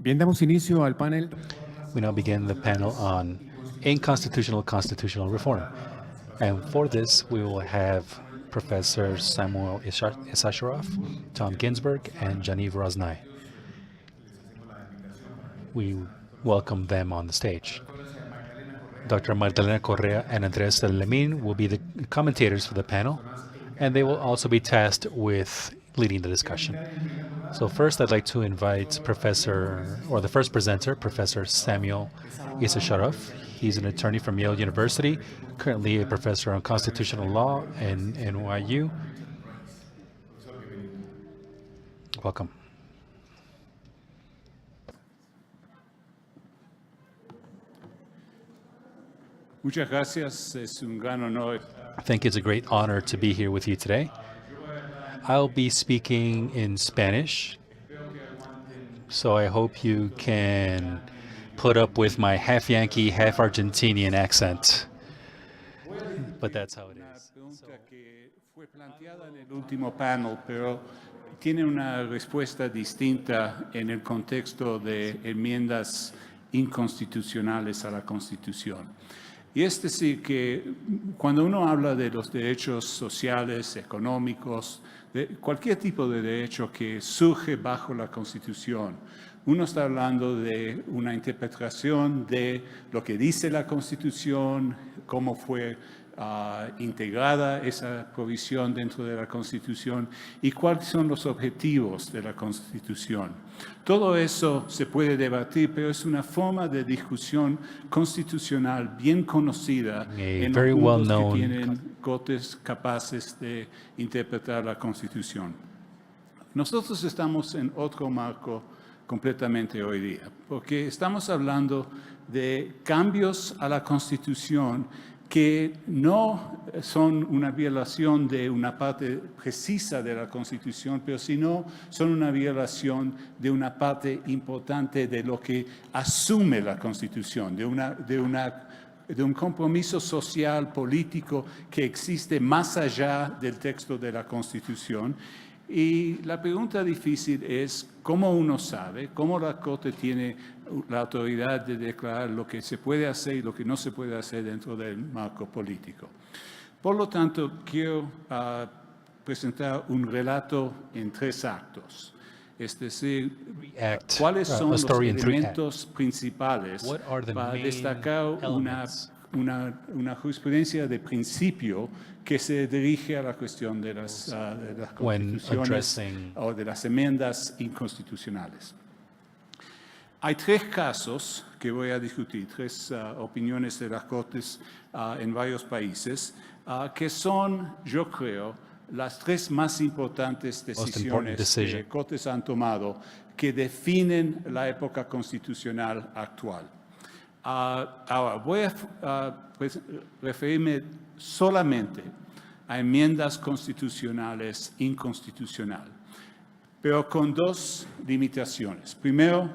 Bien, damos inicio al panel. We now begin the panel on unconstitutional constitutional reform. And for this, we will have Professor Samuel Issacharoff, Tom Ginsberg, and Janiv Rosnai. We welcome them on the stage. Dr. Magdalena Correa and Andres Lemin will be the commentators for the panel, and they will also be tasked with leading the discussion. So first, I'd like to invite the first presenter, Professor Samuel Issacharoff. He's an attorney from Yale University, currently a professor on constitutional law in NYU. Welcome. Muchas gracias. Es un gran honor. I think it's a great honor to be here with you today. I'll be speaking in Spanish, so I hope you can put up with my half Yankee, half Argentinian accent. But that's how it is. Una pregunta que fue planteada en el último panel, pero tiene una respuesta distinta en el contexto de enmiendas inconstitucionales a la Constitución. Y es decir, que cuando uno habla de los derechos sociales, económicos, de cualquier tipo de derecho que surge bajo la Constitución, uno está hablando de una interpretación de lo que dice la Constitución, cómo fue integrada esa provisión dentro de la Constitución y cuáles son los objetivos de la Constitución. Todo eso se puede debatir, pero es una forma de discusión constitucional bien conocida en los puntos que tienen cortes capaces de interpretar la Constitución. Nosotros estamos en otro marco completamente hoy día, porque estamos hablando de cambios a la Constitución que no son una violación de una parte precisa de la Constitución, pero sino son una violación de una parte importante de lo que asume la Constitución, de un compromiso social, político que existe más allá del texto de la Constitución. Y la pregunta difícil es cómo uno sabe, cómo la Corte tiene la autoridad de declarar lo que se puede hacer y lo que no se puede hacer dentro del marco político. Por lo tanto, quiero presentar un relato en 3 actos. Es decir, cuáles son los elementos principales para destacar una jurisprudencia de principio que se dirige a la cuestión de las constituciones o de las enmiendas inconstitucionales. Hay 3 casos que voy a discutir, 3 opiniones de las Cortes en varios países, que son, yo creo, las 3 más importantes decisiones que Cortes han tomado que definen la época constitucional actual. Ahora, voy a referirme solamente a enmiendas constitucionales inconstitucionales, pero con 2 limitaciones. Primero,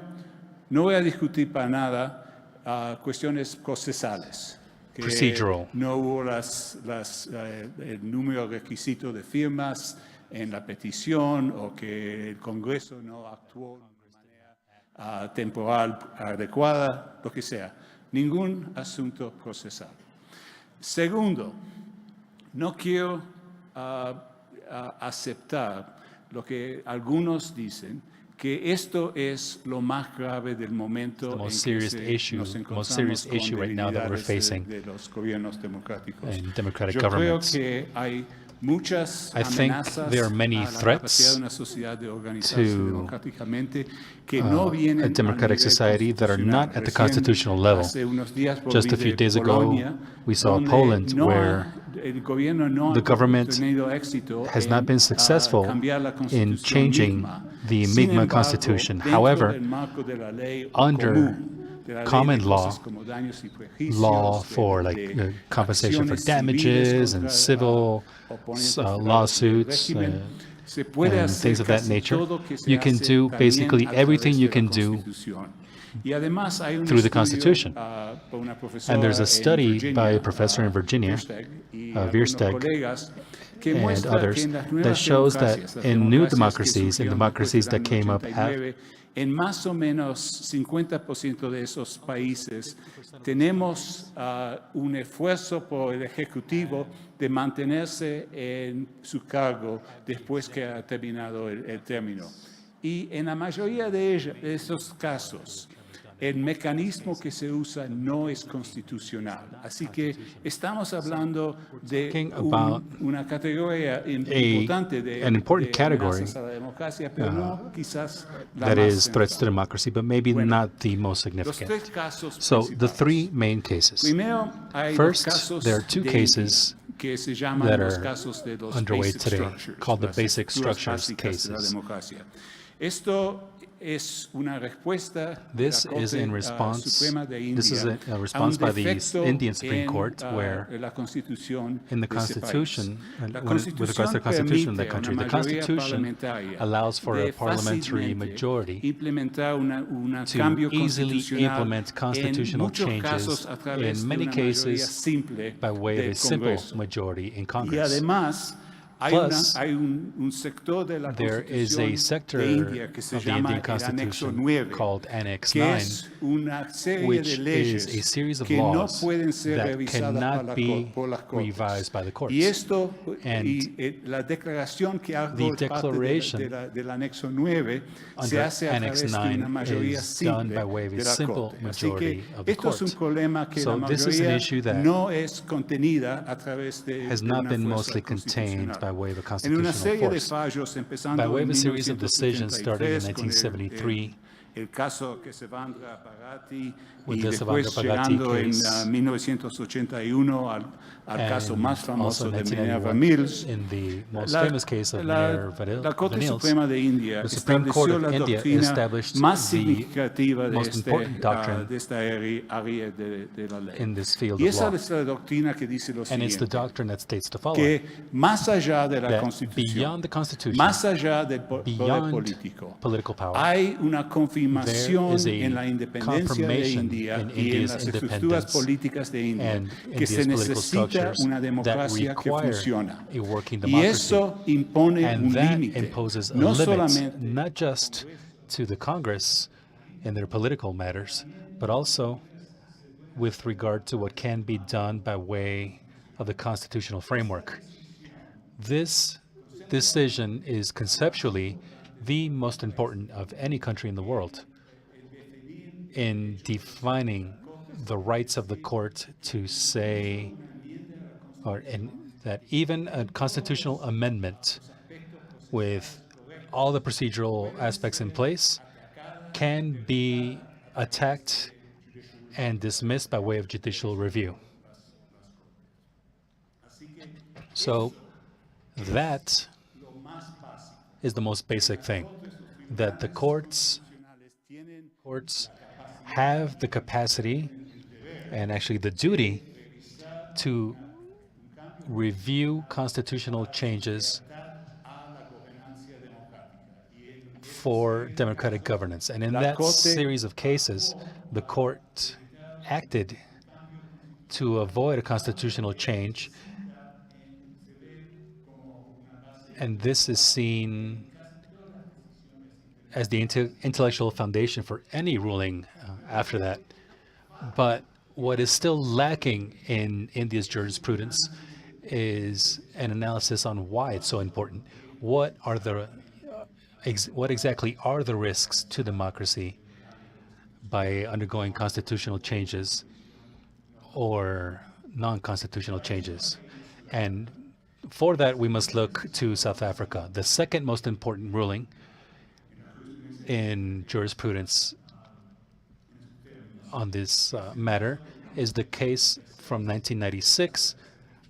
no voy a discutir para nada cuestiones procesales. Procedural. No hubo el número requisito de firmas en la petición o que el Congreso no actuó de manera temporal adecuada, lo que sea. Ningún asunto procesal. Segundo, no quiero aceptar lo que algunos dicen, que esto es lo más grave del momento en que nos encontramos con debilidades de los gobiernos democráticos. Yo creo que hay muchas amenazas there are many a la capacidad de una sociedad de organizarse democráticamente que no vienen a democratic society that are not at the constitutional level. Just a few days ago, we saw Poland where the government has not been successful in changing the Mi'kmaq constitution. However, under common law for compensation for damages and civil lawsuits and things of that nature, you can do basically everything you can do through the Constitution. And there's a study by a professor in Virginia, Versteg, and others, that shows that in new democracies, in democracies that came up En más o menos 50% de esos países tenemos un esfuerzo por el Ejecutivo de mantenerse en su cargo después que ha terminado el término. Y en la mayoría de esos casos, el mecanismo que se usa no es constitucional. Así que estamos hablando de una categoría importante de amenazas a la democracia, pero no quizás la that más is threats to democracy, but maybe not the most Los significant. tres casos So the principales. three main cases. Primero, hay First, los casos there are two de cases India, que se llaman that los are casos de los underway basic today, structures, called the las basic estructuras structures básicas de la cases. democracia. Esto es una respuesta de This la is in Corte response. Suprema de India This is a response by the Indian Supreme Court, where la Constitución in the de ese Constitution, país. La with regards to the Constitution of the permite a country, una the mayoría Constitution parlamentaria allows for a de parliamentary fácilmente majority implementar un to cambio easily constitucional implement constitutional en muchos changes, casos a través in de many una mayoría cases simple by way of del a simple Congreso. majority in Y Congress. además, Plus, hay un sector de la there is a Constitución sector de India que se of the llama Indian el Anexo Constitution 9, called Annex que 9, es una serie which de leyes is a series of que no laws pueden ser that revisadas cannot be por las Cortes. revised by the courts. Y esto, And la declaración que hago the es parte declaration del Anexo 9 se under hace a Annex través de 9 una mayoría is done simple by way of a de la simple Corte. Así que majority of the esto es un court. problema que So la this is an mayoría issue that no es contenida a través de has de not una been fuerza mostly contained constitucional. by way of a En una constitutional serie de force. fallos, empezando By way of en a series of decisions starting in 1973 con 1973, el caso que se Kesavandra Pagati with y the después Sevandra Pagati llegando en case, 1981 al caso más and famoso also de 1981 Minerva Mills. in the most La, famous case of la- Minerva la Corte Mills. Suprema de India The Supreme Court estableció of la India doctrina established más the significativa de, most important doctrine de esta área de la ley. in this field Y of esa law. es la doctrina que dice lo And it's the siguiente, doctrine that states the following, que más allá de la that Constitución, beyond the Constitution, más allá del poder beyond político, political power, hay una there confirmación is a en la independencia de confirmation India in y en India's las estructuras independence políticas de India and que se India's political necesita structures una that democracia que require funciona. a working Y democracy. eso impone And un that límite, imposes a no limit, solamente not just to the Congress in their political matters, but also with regard to what can be done by way of the constitutional framework. This decision is conceptually the most important of any country in the world in defining the rights of the court to say, that even a constitutional amendment with all the procedural aspects in place can be attacked and dismissed by way of judicial review. So that is the most basic thing, that the courts have the capacity and actually the duty to review constitutional changes for democratic governance. And in that series of cases, the court acted to avoid a constitutional change, and this is seen as the intellectual foundation for any ruling after that. But what is still lacking in India's jurisprudence is an analysis on why it's so important. What exactly are the risks to democracy by undergoing constitutional changes or non-constitutional changes? And for that, we must look to South Africa. The second most important ruling in jurisprudence on this matter is the case from 1996,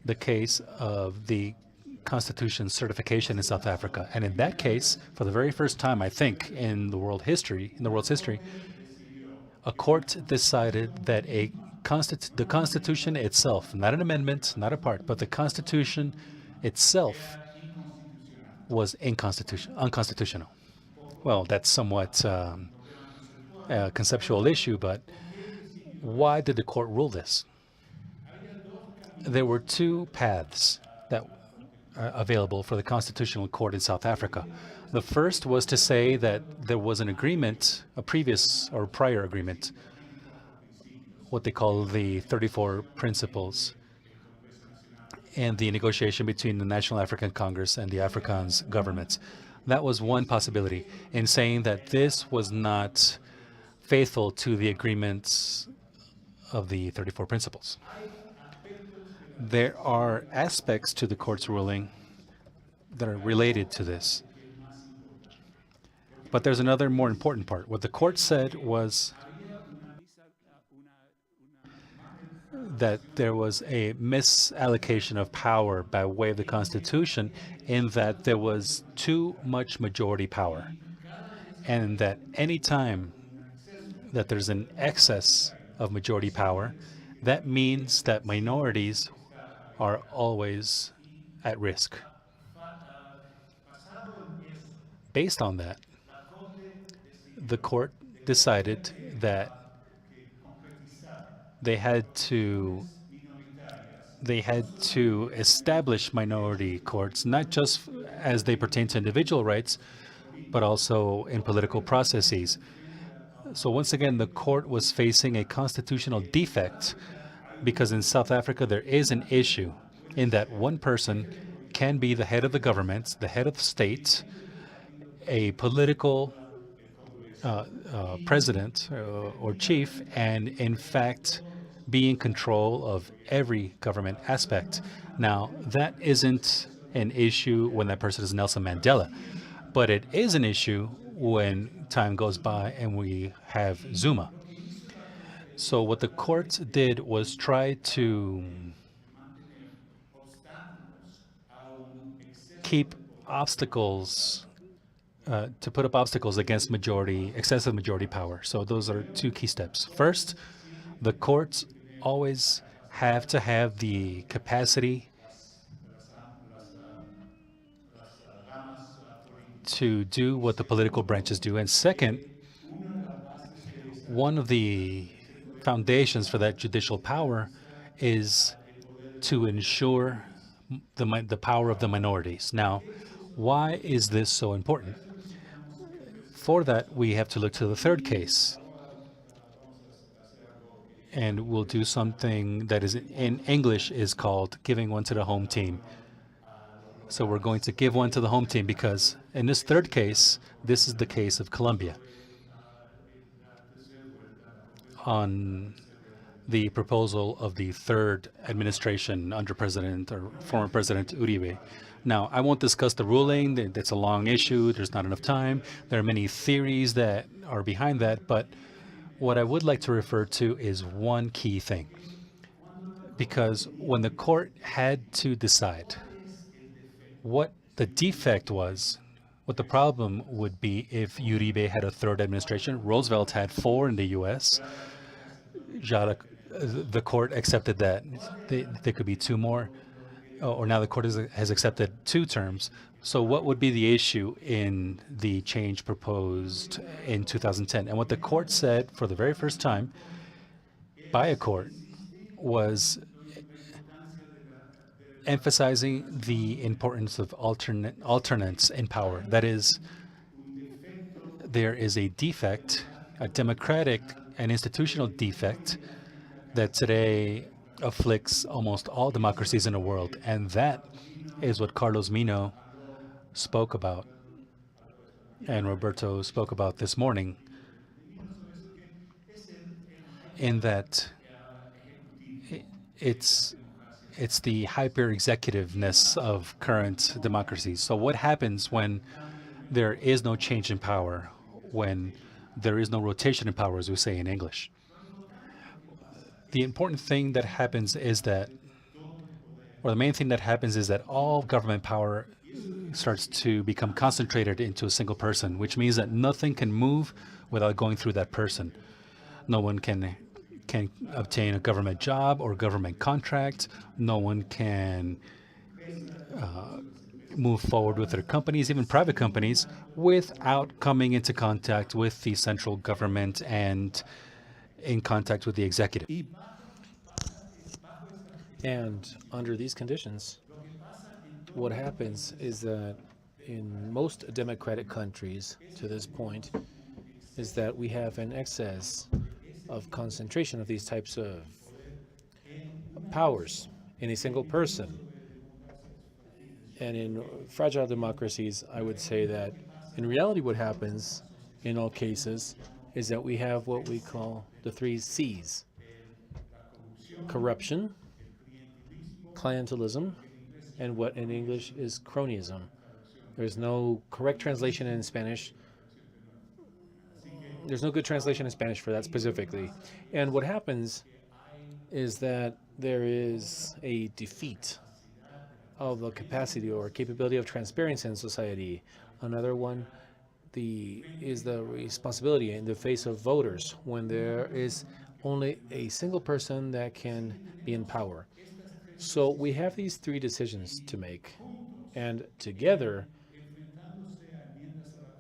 the case of the Constitution certification in South Africa. And in that case, for the very first time, I think, in the world's history, a court decided that the Constitution itself, not an amendment, not a part, but the Constitution itself was unconstitutional. Well, that's somewhat a conceptual issue, but why did the court rule this? There were two paths that available for the Constitutional Court in South Africa. The first was to say that there was an agreement, a previous or prior agreement, what they call the 34 Principles, and the negotiation between the National African Congress and the Afrikaans governments. That was one possibility in saying that this was not faithful to the agreements of the 34 Principles. There are aspects to the court's ruling that are related to this. But there's another more important part. What the court said was that there was a misallocation of power by way of the Constitution, in that there was too much majority power, and that any time that there's an excess of majority power, that means that minorities are always at risk. Based on that, the court decided that they had to establish minority courts, not just as they pertain to individual rights, but also in political processes. So once again, the court was facing a constitutional defect, because in South Africa there is an issue in that one person can be the head of the government, the head of the state, a political president or chief, and in fact be in control of every government aspect. Now, that isn't an issue when that person is Nelson Mandela, but it is an issue when time goes by and we have Zuma. So what the court did was try to keep obstacles, to put up obstacles against excessive majority power. So those are two key steps. First, the courts always have to have the capacity to do what the political branches do. And second, one of the foundations for that judicial power is to ensure the power of the minorities. Now, why is this so important? For that, we have to look to the third case. And we'll do something that is in English is called giving one to the home team. So we're going to give one to the home team because in this third case, this is the case of Colombia. On the proposal of the third administration under President or former President Uribe. Now, I won't discuss the ruling. It's a long issue. There's not enough time. There are many theories that are behind that, but what I would like to refer to is one key thing. Because when the court had to decide what the defect was, what the problem would be if Uribe had a third administration. Roosevelt had 4 in the U.S. The court accepted that there could be 2 more, or now the court has accepted 2 terms. So what would be the issue in the change proposed in 2010? And what the court said for the very first time by a court was emphasizing the importance of alternates in power. That is, there is a defect, a democratic and institutional defect that today afflicts almost all democracies in the world. And that is what Carlos Mino spoke about and Roberto spoke about this morning, in that it's the hyper-executiveness of current democracies. So what happens when there is no change in power, when there is no rotation in power, as we say in English? The important thing that happens is that, or the main thing that happens is that all government power starts to become concentrated into a single person, which means that nothing can move without going through that person. No one can obtain a government job or government contract. No one can move forward with their companies, even private companies, without coming into contact with the central government and in contact with the executive. And under these conditions, what happens is that in most democratic countries to this point is that we have an excess of concentration of these types of powers in a single person. And in fragile democracies, I would say that in reality what happens in all cases is that we have what we call the 3 C's: corruption, clientelism, and what in English is cronyism. There's no correct translation in Spanish. There's no good translation in Spanish for that specifically. And what happens is that there is a defeat of the capacity or capability of transparency in society. Another one is the responsibility in the face of voters when there is only a single person that can be in power. So we have these 3 decisions to make, and together,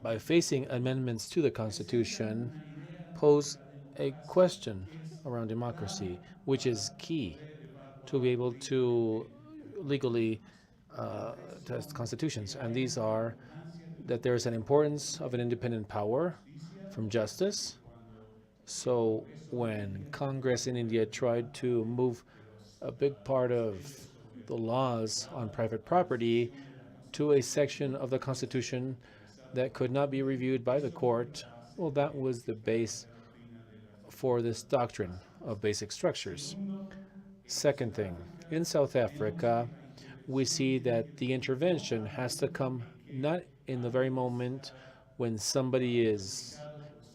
by facing amendments to the Constitution, pose a question around democracy, which is key to be able to legally test constitutions. And these are that there is an importance of an independent power from justice. So when Congress in India tried to move a big part of the laws on private property to a section of the Constitution that could not be reviewed by the court, well, that was the base for this doctrine of basic structures. Second thing, in South Africa, we see that the intervention has to come not in the very moment when somebody is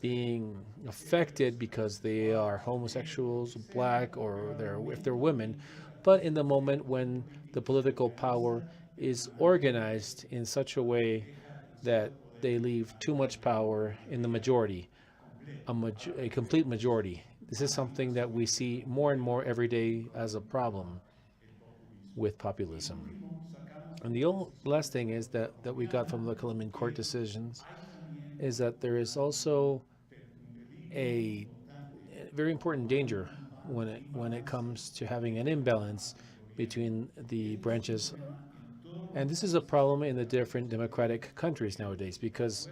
being affected because they are homosexuals, black, or if they're women, but in the moment when the political power is organized in such a way that they leave too much power in the majority, a complete majority. This is something that we see more and more every day as a problem with populism. And the last thing is that we got from the Colombian court decisions is that there is also a very important danger when it comes to having an imbalance between the branches. And this is a problem in the different democratic countries nowadays because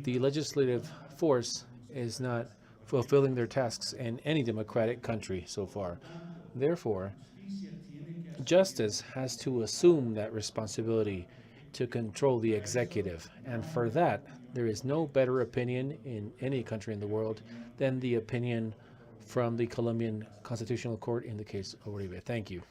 the legislative force is not fulfilling their tasks in any democratic country so far. Therefore, justice has to assume that responsibility to control the executive. And for that, there is no better opinion in any country in the world than the opinion from the Colombian Constitutional Court in the case of Uribe. Thank you.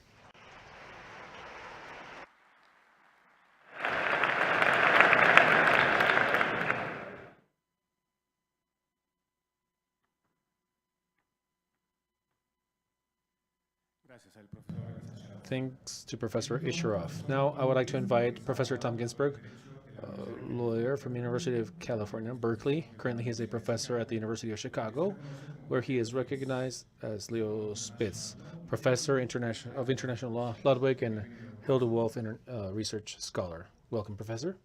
Thanks to Professor Isheroff. Now I would like to invite Professor Tom Ginsberg, a lawyer from the University of California, Berkeley. Currently he is a professor at the University of Chicago, where he is recognized as Leo Spitz, Professor of International Law, Ludwig and Hilda Wolf Research Scholar. Welcome, Professor.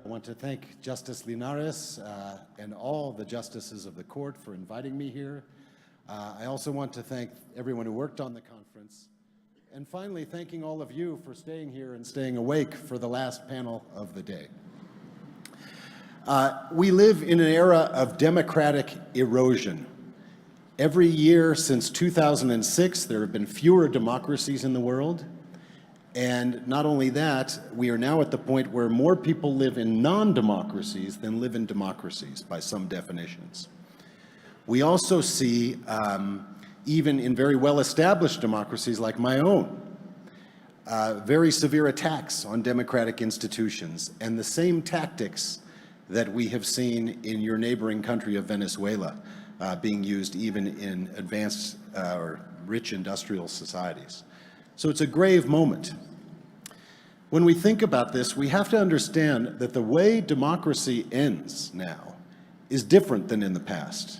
I want to thank Justice Linares and all the justices of the court for inviting me here. I also want to thank everyone who worked on the conference. And finally, thanking all of you for staying here and staying awake for the last panel of the day. We live in an era of democratic erosion. Every year since 2006, there have been fewer democracies in the world. And not only that, we are now at the point where more people live in non-democracies than live in democracies by some definitions. We also see, even in very well-established democracies like my own, very severe attacks on democratic institutions and the same tactics that we have seen in your neighboring country of Venezuela being used even in advanced or rich industrial societies. So it's a grave moment. When we think about this, we have to understand that the way democracy ends now is different than in the past.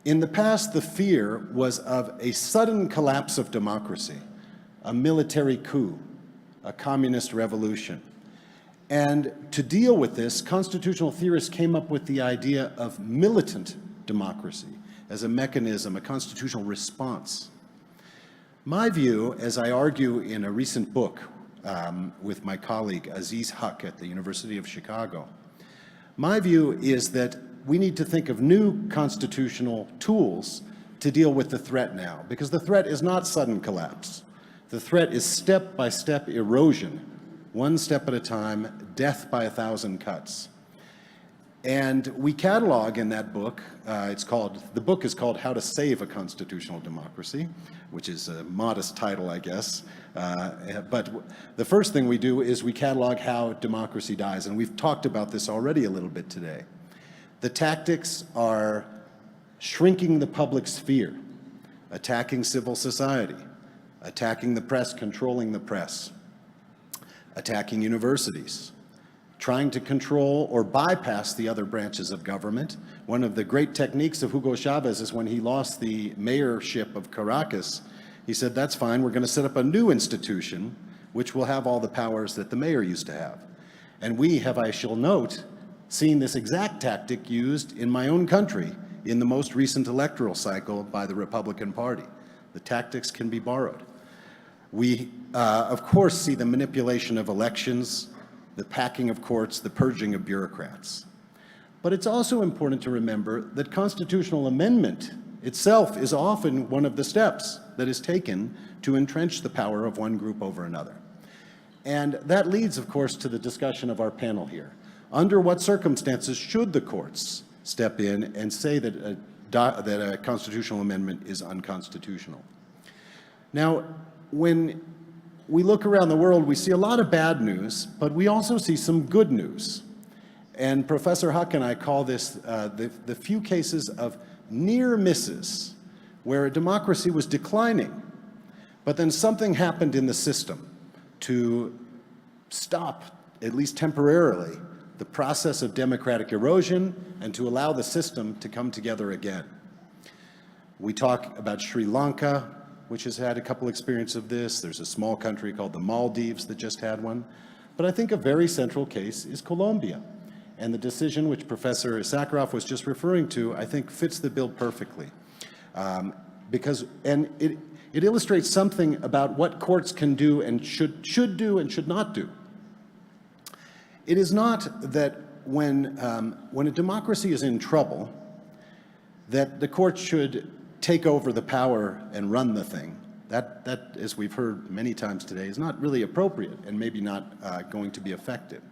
In the past, the fear was of a sudden collapse of democracy, a military coup, a communist revolution. And to deal with this, constitutional theorists came up with the idea of militant democracy, as a mechanism, a constitutional response. My view, as I argue in a recent book with my colleague Aziz Haq at the University of Chicago, my view is that we need to think of new constitutional tools to deal with the threat now, because the threat is not sudden collapse. The threat is step-by-step erosion, one step at a time, death by 1,000 cuts. And we catalog in that book, the book is called How to Save a Constitutional Democracy, which is a modest title, I guess. But the first thing we do is we catalog how democracy dies, and we've talked about this already a little bit today. The tactics are shrinking the public sphere, attacking civil society, attacking the press, controlling the press, attacking universities, trying to control or bypass the other branches of government. One of the great techniques of Hugo Chavez is when he lost the mayorship of Caracas, he said, that's fine, we're going to set up a new institution which will have all the powers that the mayor used to have. And we have, I shall note, seen this exact tactic used in my own country in the most recent electoral cycle by the Republican Party. The tactics can be borrowed. We, of course, see the manipulation of elections, the packing of courts, the purging of bureaucrats. But it's also important to remember that constitutional amendment itself is often one of the steps that is taken to entrench the power of one group over another. And that leads, of course, to the discussion of our panel here. Under what circumstances should the courts step in and say that a constitutional amendment is unconstitutional? Now, when we look around the world, we see a lot of bad news, but we also see some good news. And Professor Huck and I call this the few cases of near misses, where a democracy was declining, but then something happened in the system to stop, at least temporarily, the process of democratic erosion and to allow the system to come together again. We talk about Sri Lanka, which has had a couple experiences of this. There's a small country called the Maldives that just had one. But I think a very central case is Colombia. And the decision which Professor Sakharov was just referring to, I think fits the bill perfectly. It illustrates something about what courts can do and should do and should not do. It is not that when a democracy is in trouble, that the court should take over the power and run the thing. That, as we've heard many times today, is not really appropriate and maybe not going to be effective.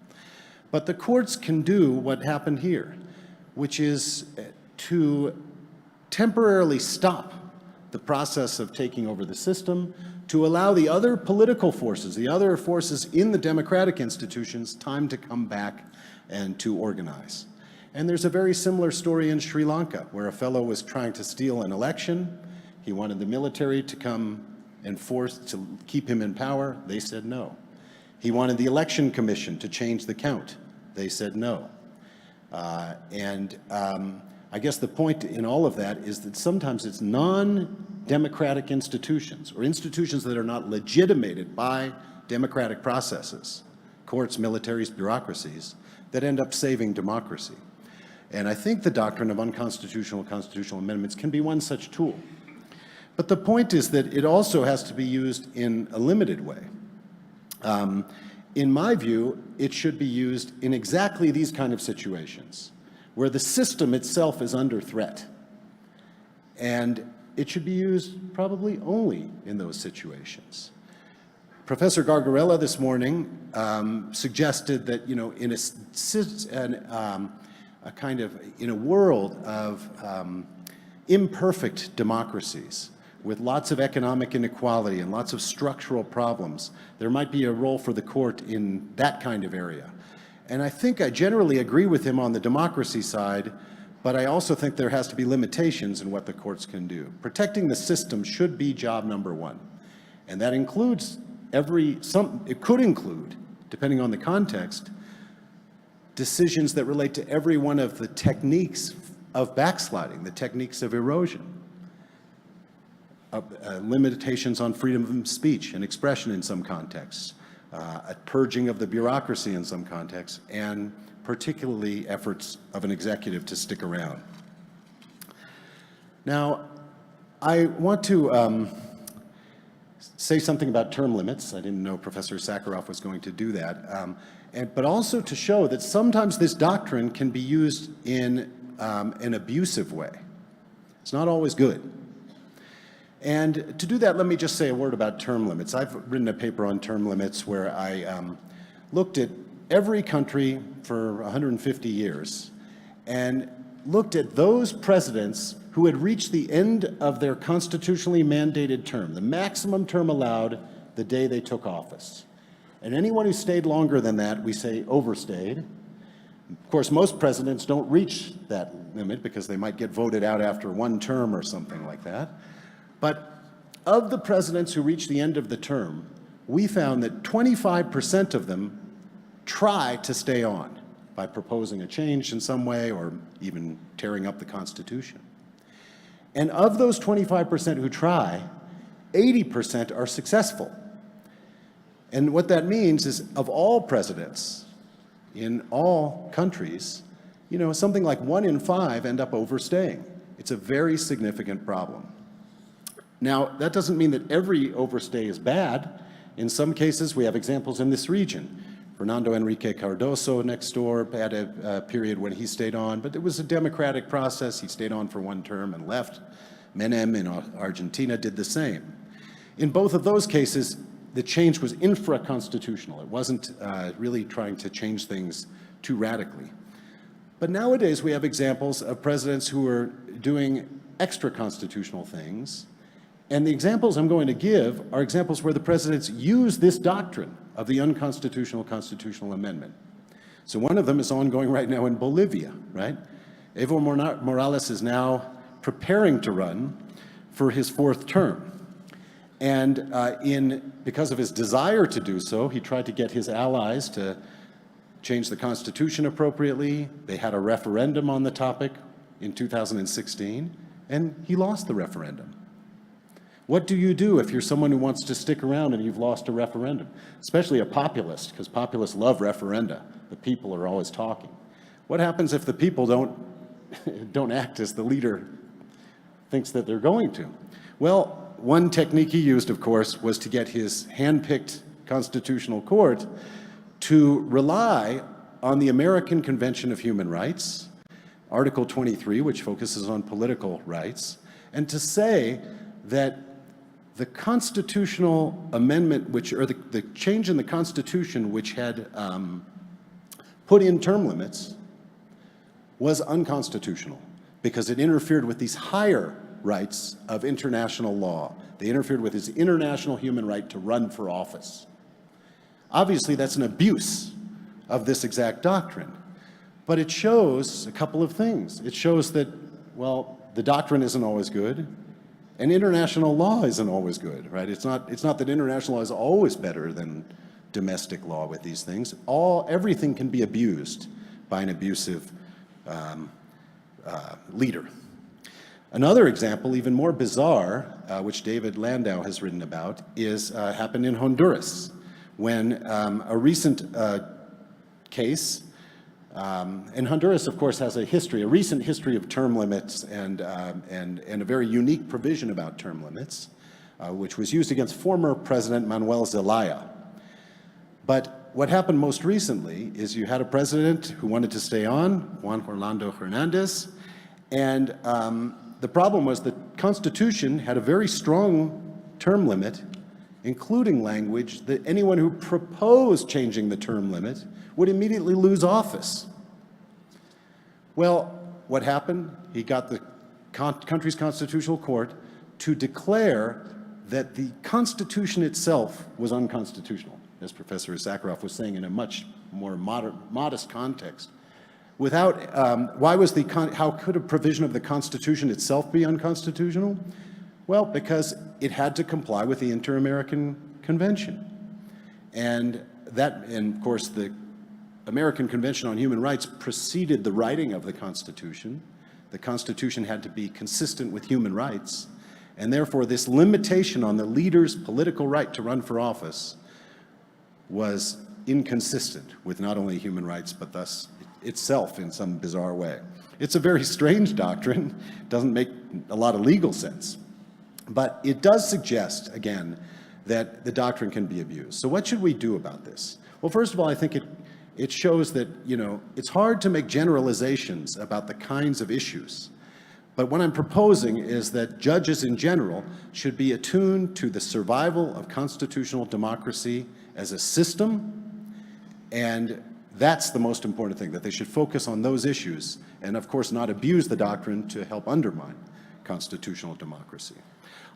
But the courts can do what happened here, which is to temporarily stop the process of taking over the system, to allow the other political forces, the other forces in the democratic institutions, time to come back and to organize. And there's a very similar story in Sri Lanka, where a fellow was trying to steal an election. He wanted the military to come and force to keep him in power. They said no. He wanted the election commission to change the count. They said no. I guess the point in all of that is that sometimes it's non-democratic institutions or institutions that are not legitimated by democratic processes, courts, militaries, bureaucracies, that end up saving democracy. And I think the doctrine of unconstitutional constitutional amendments can be one such tool. But the point is that it also has to be used in a limited way. In my view, it should be used in exactly these kind of situations, where the system itself is under threat. And it should be used probably only in those situations. Professor Gargarella this morning suggested that, you know, in a world of imperfect democracies, with lots of economic inequality and lots of structural problems, there might be a role for the court in that kind of area. And I think I generally agree with him on the democracy side, but I also think there has to be limitations in what the courts can do. Protecting the system should be job number one. And that includes it could include, depending on the context, decisions that relate to every one of the techniques of backsliding, the techniques of erosion, limitations on freedom of speech and expression in some contexts, a purging of the bureaucracy in some contexts, and particularly efforts of an executive to stick around. Now, I want to say something about term limits. I didn't know Professor Sakharov was going to do that. But also to show that sometimes this doctrine can be used in an abusive way. It's not always good. And to do that, let me just say a word about term limits. I've written a paper on term limits where I looked at every country for 150 years and looked at those presidents who had reached the end of their constitutionally mandated term, the maximum term allowed the day they took office. And anyone who stayed longer than that, we say overstayed. Of course, most presidents don't reach that limit because they might get voted out after one term or something like that. But of the presidents who reached the end of the term, we found that 25% of them try to stay on by proposing a change in some way or even tearing up the Constitution. And of those 25% who try, 80% are successful. And what that means is of all presidents in all countries, you know, something like 1 in 5 end up overstaying. It's a very significant problem. Now, that doesn't mean that every overstay is bad. In some cases, we have examples in this region. Fernando Enrique Cardoso next door had a period when he stayed on, but it was a democratic process. He stayed on for 1 term and left. Menem in Argentina did the same. In both of those cases, the change was infra-constitutional. It wasn't really trying to change things too radically. But nowadays, we have examples of presidents who are doing extra-constitutional things. And the examples I'm going to give are examples where the presidents use this doctrine of the unconstitutional constitutional amendment. So one of them is ongoing right now in Bolivia, right? Evo Morales is now preparing to run for his 4th term. And because of his desire to do so, he tried to get his allies to change the Constitution appropriately. They had a referendum on the topic in 2016, and he lost the referendum. What do you do if you're someone who wants to stick around and you've lost a referendum? Especially a populist, because populists love referenda. The people are always talking. What happens if the people don't act as the leader thinks that they're going to? Well, one technique he used, of course, was to get his hand-picked constitutional court to rely on the American Convention of Human Rights, Article 23, which focuses on political rights, and to say that the constitutional amendment, or the change in the Constitution which had put in term limits, was unconstitutional because it interfered with these higher rights of international law. They interfered with his international human right to run for office. Obviously, that's an abuse of this exact doctrine. But it shows a couple of things. It shows that, well, the doctrine isn't always good, and international law isn't always good, right? It's not that international law is always better than domestic law with these things. Everything can be abused by an abusive leader. Another example, even more bizarre, which David Landau has written about, happened in Honduras, when a recent case, and Honduras, of course, has a recent history of term limits and a very unique provision about term limits, which was used against former President Manuel Zelaya. But what happened most recently is you had a president who wanted to stay on, Juan Orlando Hernandez, and the problem was the Constitution had a very strong term limit, including language that anyone who proposed changing the term limit would immediately lose office. Well, what happened? He got the country's constitutional court to declare that the Constitution itself was unconstitutional, as Professor Sakharov was saying in a much more modest context. How could a provision of the Constitution itself be unconstitutional? Well, because it had to comply with the Inter-American Convention. And of course, the American Convention on Human Rights preceded the writing of the Constitution. The Constitution had to be consistent with human rights, and therefore this limitation on the leader's political right to run for office was inconsistent with not only human rights, but thus itself in some bizarre way. It's a very strange doctrine. It doesn't make a lot of legal sense. But it does suggest, again, that the doctrine can be abused. So what should we do about this? Well, first of all, I think it shows that, it's hard to make generalizations about the kinds of issues. But what I'm proposing is that judges in general should be attuned to the survival of constitutional democracy as a system, and that's the most important thing, that they should focus on those issues and, of course, not abuse the doctrine to help undermine constitutional democracy.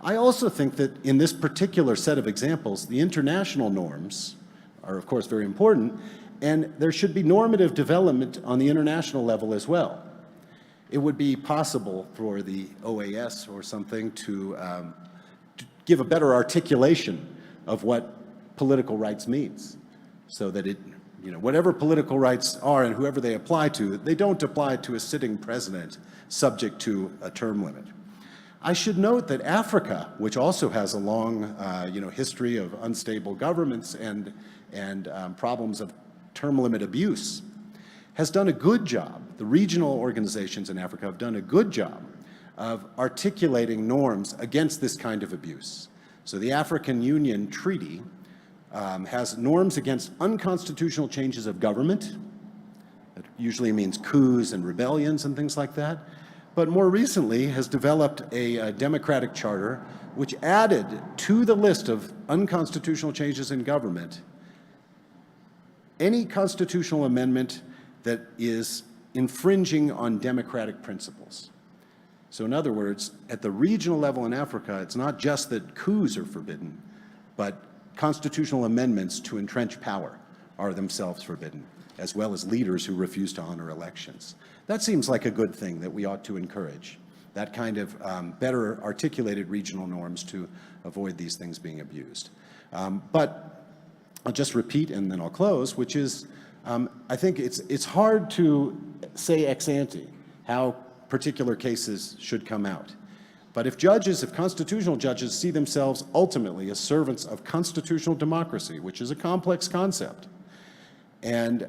I also think that in this particular set of examples, the international norms are, of course, very important, and there should be normative development on the international level as well. It would be possible for the OAS or something to give a better articulation of what political rights means, so that whatever political rights are and whoever they apply to, they don't apply to a sitting president subject to a term limit. I should note that Africa, which also has a long history of unstable governments and problems of term limit abuse, has done a good job. The regional organizations in Africa have done a good job of articulating norms against this kind of abuse. So the African Union Treaty has norms against unconstitutional changes of government. That usually means coups and rebellions and things like that. But more recently has developed a democratic charter which added to the list of unconstitutional changes in government any constitutional amendment that is infringing on democratic principles. So in other words, at the regional level in Africa, it's not just that coups are forbidden, but constitutional amendments to entrench power are themselves forbidden, as well as leaders who refuse to honor elections. That seems like a good thing that we ought to encourage, that kind of better articulated regional norms to avoid these things being abused. But I'll just repeat and then I'll close, which is I think it's hard to say ex ante how particular cases should come out. But if constitutional judges see themselves ultimately as servants of constitutional democracy, which is a complex concept, and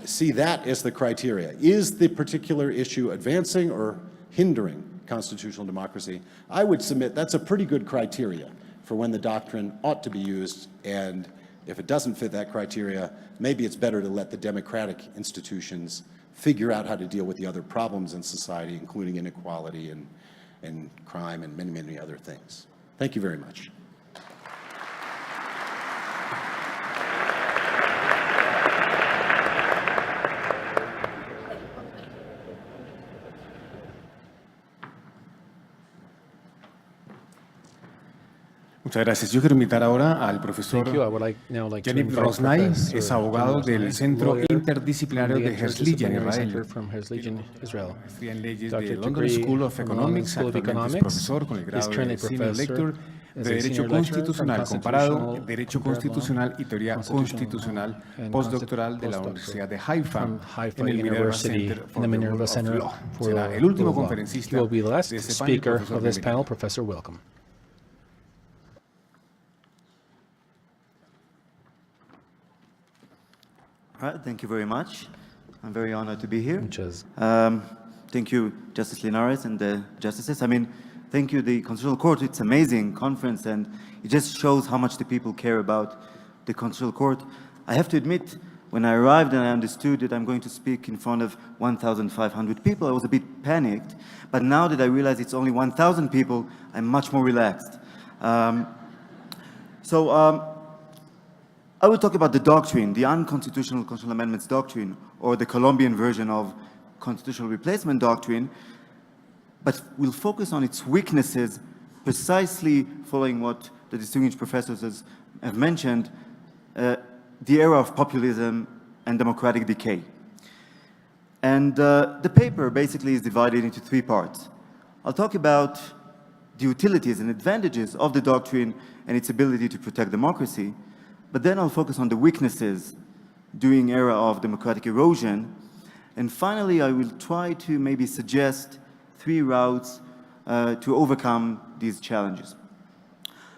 see that as the criteria, is the particular issue advancing or hindering constitutional democracy, I would submit that's a pretty good criteria for when the doctrine ought to be used, and if it doesn't fit that criteria, maybe it's better to let the democratic institutions figure out how to deal with the other problems in society, including inequality and crime and many, many other things. Thank you very much. Muchas gracias. Yo quiero invitar ahora al profesor Thank you. I would now like to Yannick invite Rosnay, Professor es abogado Yannick del Rosnay, Centro lawyer Interdisciplinario from the de Herzliya en Interdisciplinary Israel. Center from Herzliya, Israel. Maestría en leyes de Doctorate London degree School of from London Economics, School of actualmente es Economics. profesor con el He's grado currently de Senior professor Lector as de a Derecho senior lecturer Constitucional from comparado, Constitutional Derecho Compared Law, Constitucional y Teoría Constitutional Constitucional and postdoctoral de la postdoctoral Universidad de Haifa from Haifa en el Minerva University Center in for the the Minerva Rule of Center Law. for Será el Rule último of Law. conferencista He will be the last de este panel, speaker profesor, of this bienvenido. panel. Professor, welcome. All right, thank you very much. I'm very honored to be here. Muchas Thank you, Justice Linares and the justices. I mean, thank you, the Constitutional Court. It's an amazing conference, and it just shows how much the people care about the Constitutional Court. I have to admit, when I arrived and I understood that I'm going to speak in front of 1,500 people, I was a bit panicked. But now that I realize it's only 1,000 people, I'm much more relaxed. I will talk about the doctrine, the unconstitutional constitutional amendments doctrine, or the Colombian version of constitutional replacement doctrine, but we'll focus on its weaknesses, precisely following what the distinguished professors have mentioned, the era of populism and democratic decay. And the paper basically is divided into three parts. I'll talk about the utilities and advantages of the doctrine and its ability to protect democracy, but then I'll focus on the weaknesses during era of democratic erosion. And finally, I will try to maybe suggest three routes to overcome these challenges.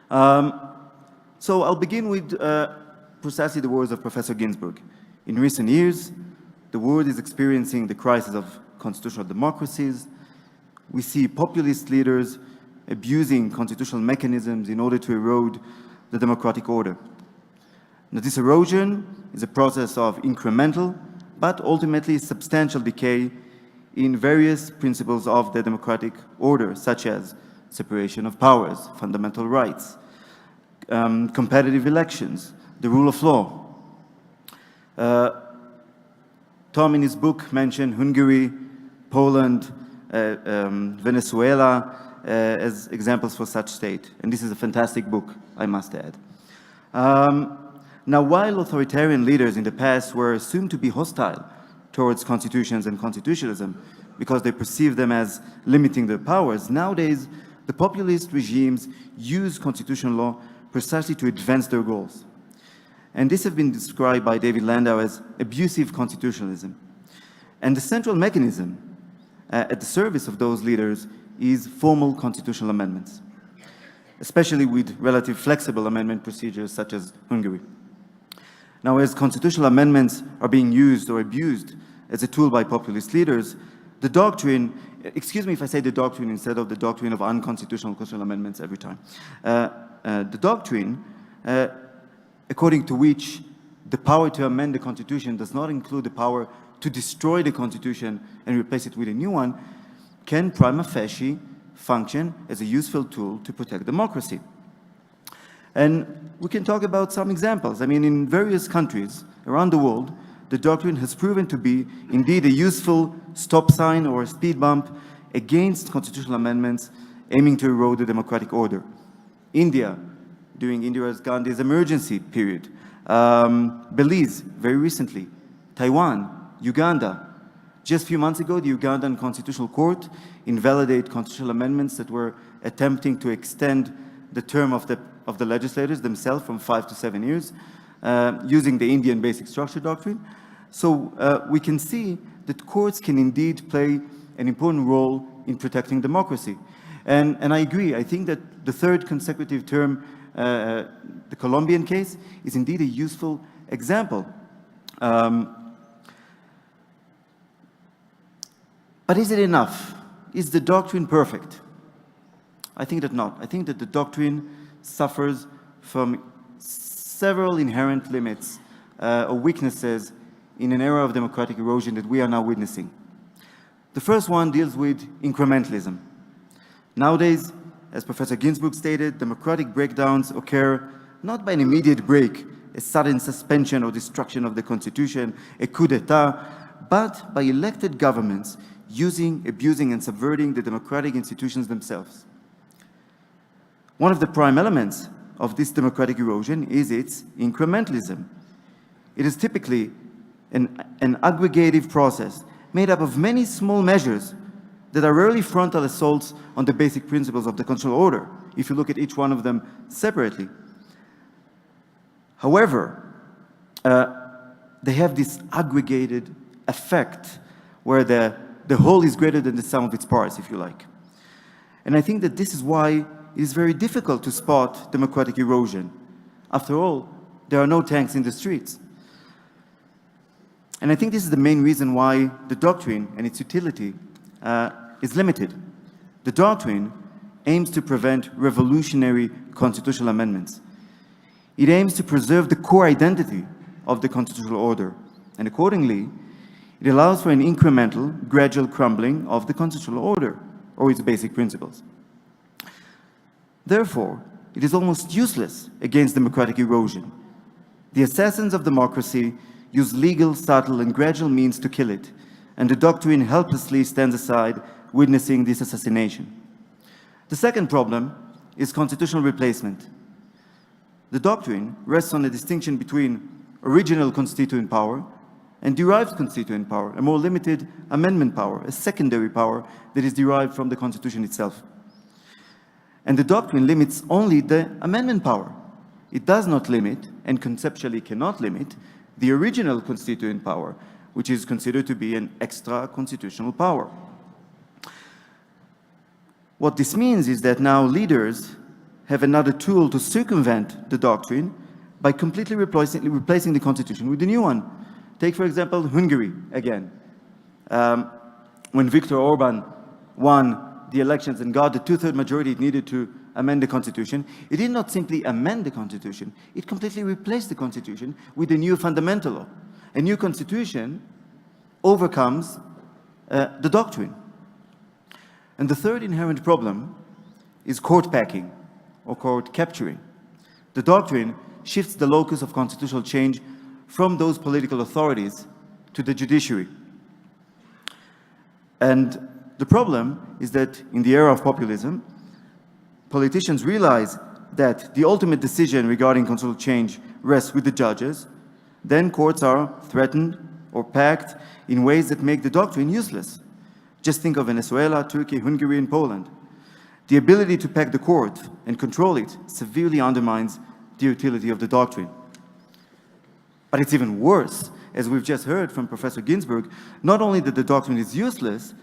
So I'll begin with precisely the words of Professor Ginsburg. In recent years, the world is experiencing the crisis of constitutional democracies. we see populist leaders abusing constitutional mechanisms in order to erode the democratic order. Now, this erosion is a process of incremental, but ultimately substantial decay in various principles of the democratic order, such as separation of powers, fundamental rights, competitive elections, the rule of law. Tom, in his book, mentioned Hungary, Poland, Venezuela as examples for such state. And this is a fantastic book, I must add. Now, while authoritarian leaders in the past were assumed to be hostile towards constitutions and constitutionalism because they perceived them as limiting their powers, nowadays the populist regimes use constitutional law precisely to advance their goals. And this has been described by David Landau as abusive constitutionalism. And the central mechanism at the service of those leaders is formal constitutional amendments, especially with relative flexible amendment procedures such as Hungary. Now, as constitutional amendments are being used or abused as a tool by populist leaders, the doctrine, excuse me if I say the doctrine instead of the doctrine of unconstitutional constitutional amendments every time. The doctrine, according to which the power to amend the Constitution does not include the power to destroy the Constitution and replace it with a new one, can prima facie function as a useful tool to protect democracy. And we can talk about some examples. I mean, in various countries around the world, the doctrine has proven to be indeed a useful stop sign or a speed bump against constitutional amendments aiming to erode the democratic order. India, during Indira Gandhi's emergency period. Belize, very recently. Taiwan, Uganda. Just a few months ago, the Ugandan Constitutional Court invalidated constitutional amendments that were attempting to extend the term of the legislators themselves from 5 to 7 years, using the Indian basic structure doctrine. So we can see that courts can indeed play an important role in protecting democracy. And I agree, I think that the third consecutive term, the Colombian case, is indeed a useful example. But is it enough? Is the doctrine perfect? I think that not. I think that the doctrine suffers from several inherent limits or weaknesses in an era of democratic erosion that we are now witnessing. The first one deals with incrementalism. Nowadays, as Professor Ginsburg stated, democratic breakdowns occur not by an immediate break, a sudden suspension or destruction of the Constitution, a coup d'etat, but by elected governments using, abusing, and subverting the democratic institutions themselves. One of the prime elements of this democratic erosion is its incrementalism. It is typically an aggregative process made up of many small measures that are rarely frontal assaults on the basic principles of the constitutional order, if you look at each one of them separately. However, they have this aggregated effect where the whole is greater than the sum of its parts, if you like. And I think that this is why it is very difficult to spot democratic erosion. After all, there are no tanks in the streets. And I think this is the main reason why the doctrine and its utility is limited. The doctrine aims to prevent revolutionary constitutional amendments. It aims to preserve the core identity of the constitutional order, and accordingly, it allows for an incremental, gradual crumbling of the constitutional order or its basic principles. Therefore, it is almost useless against democratic erosion. The assassins of democracy use legal, subtle, and gradual means to kill it, and the doctrine helplessly stands aside, witnessing this assassination. The second problem is constitutional replacement. The doctrine rests on a distinction between original constituent power and derived constituent power, a more limited amendment power, a secondary power that is derived from the Constitution itself. And the doctrine limits only the amendment power. It does not limit, and conceptually cannot limit, the original constituent power, which is considered to be an extra constitutional power. What this means is that now leaders have another tool to circumvent the doctrine by completely replacing the Constitution with a new one. Take, for example, Hungary again. When Viktor Orban won the elections and got the two-thirds majority it needed to amend the Constitution, it did not simply amend the Constitution, it completely replaced the Constitution with a new fundamental law. A new Constitution overcomes the doctrine. And the third inherent problem is court packing or court capturing. The doctrine shifts the locus of constitutional change from those political authorities to the judiciary. And the problem is that in the era of populism, politicians realize that the ultimate decision regarding constitutional change rests with the judges. Then courts are threatened or packed in ways that make the doctrine useless. Just think of Venezuela, Turkey, Hungary, and Poland. The ability to pack the court and control it severely undermines the utility of the doctrine. But it's even worse. As we've just heard from Professor Ginsburg, not only that the doctrine is useless,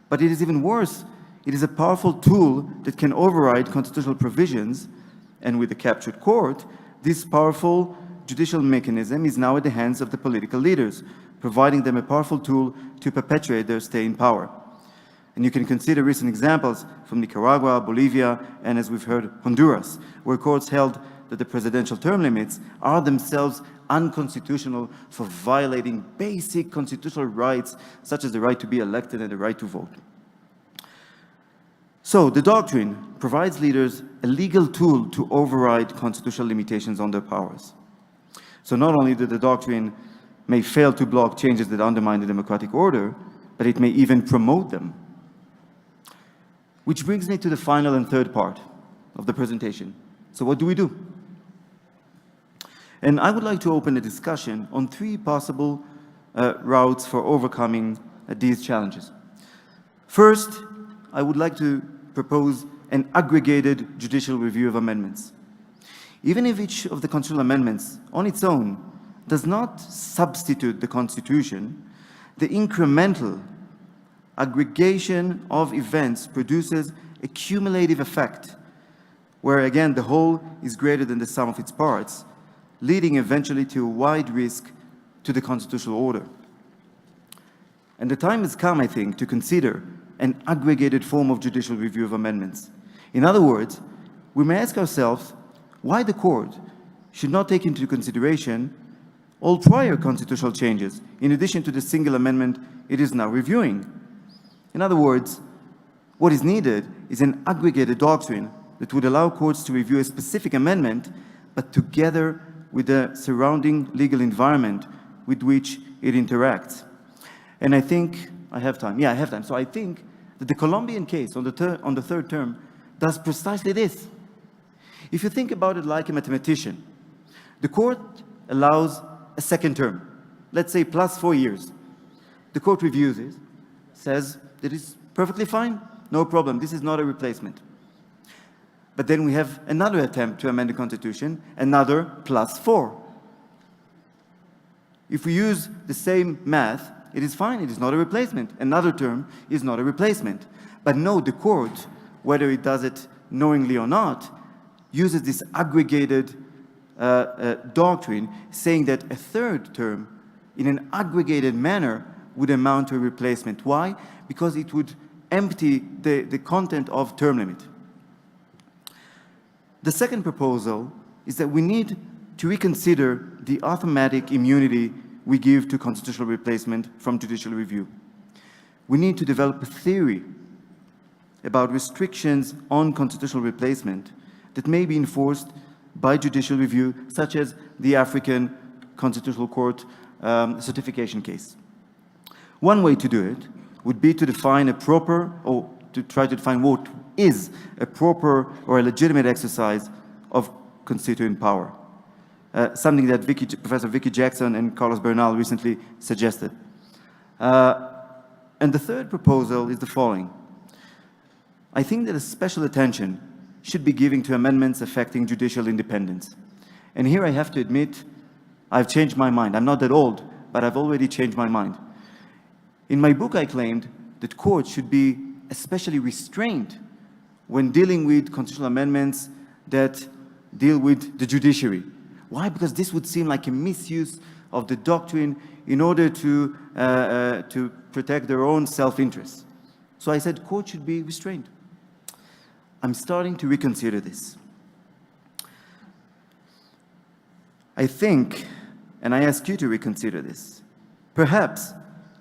but it is even worse. It is a powerful tool that can override constitutional provisions, and with the captured court, this powerful judicial mechanism is now at the hands of the political leaders, providing them a powerful tool to perpetuate their stay in power. And you can consider recent examples from Nicaragua, Bolivia, and as we've heard, Honduras, where courts held that the presidential term limits are themselves unconstitutional for violating basic constitutional rights, such as the right to be elected and the right to vote. So the doctrine provides leaders a legal tool to override constitutional limitations on their powers. So not only that the doctrine may fail to block changes that undermine the democratic order, but it may even promote them. Which brings me to the final and third part of the presentation. So what do we do? And I would like to open a discussion on three possible routes for overcoming these challenges. First, I would like to propose an aggregated judicial review of amendments. Even if each of the constitutional amendments on its own does not substitute the Constitution, the incremental aggregation of events produces a cumulative effect, where again the whole is greater than the sum of its parts, leading eventually to a wide risk to the constitutional order. And the time has come, I think, to consider an aggregated form of judicial review of amendments. In other words, we may ask ourselves why the court should not take into consideration all prior constitutional changes, in addition to the single amendment it is now reviewing. In other words, what is needed is an aggregated doctrine that would allow courts to review a specific amendment, but together with the surrounding legal environment with which it interacts. And I think, I have time. Yeah, I have time. So I think that the Colombian case on the third term does precisely this. If you think about it like a mathematician, the court allows a second term, let's say plus 4 years. The court reviews it, says that it's perfectly fine, no problem, this is not a replacement. But then we have another attempt to amend the Constitution, another plus 4. If we use the same math, it is fine, it is not a replacement. Another term is not a replacement. But no, the court, whether it does it knowingly or not, uses this aggregated doctrine, saying that a third term in an aggregated manner would amount to a replacement. Why? Because it would empty the content of term limit. The second proposal is that we need to reconsider the automatic immunity we give to constitutional replacement from judicial review. We need to develop a theory about restrictions on constitutional replacement that may be enforced by judicial review, such as the African Constitutional Court certification case. One way to do it would be to define a proper, or to try to define what is a proper or a legitimate exercise of constituent power. Something that Professor Vicky Jackson and Carlos Bernal recently suggested. And the third proposal is the following. I think that a special attention should be given to amendments affecting judicial independence. And here I have to admit, I've changed my mind. I'm not that old, but I've already changed my mind. In my book, I claimed that courts should be especially restrained when dealing with constitutional amendments that deal with the judiciary. Why? Because this would seem like a misuse of the doctrine in order to protect their own self-interest. So I said courts should be restrained. I'm starting to reconsider this. I think, and I ask you to reconsider this, perhaps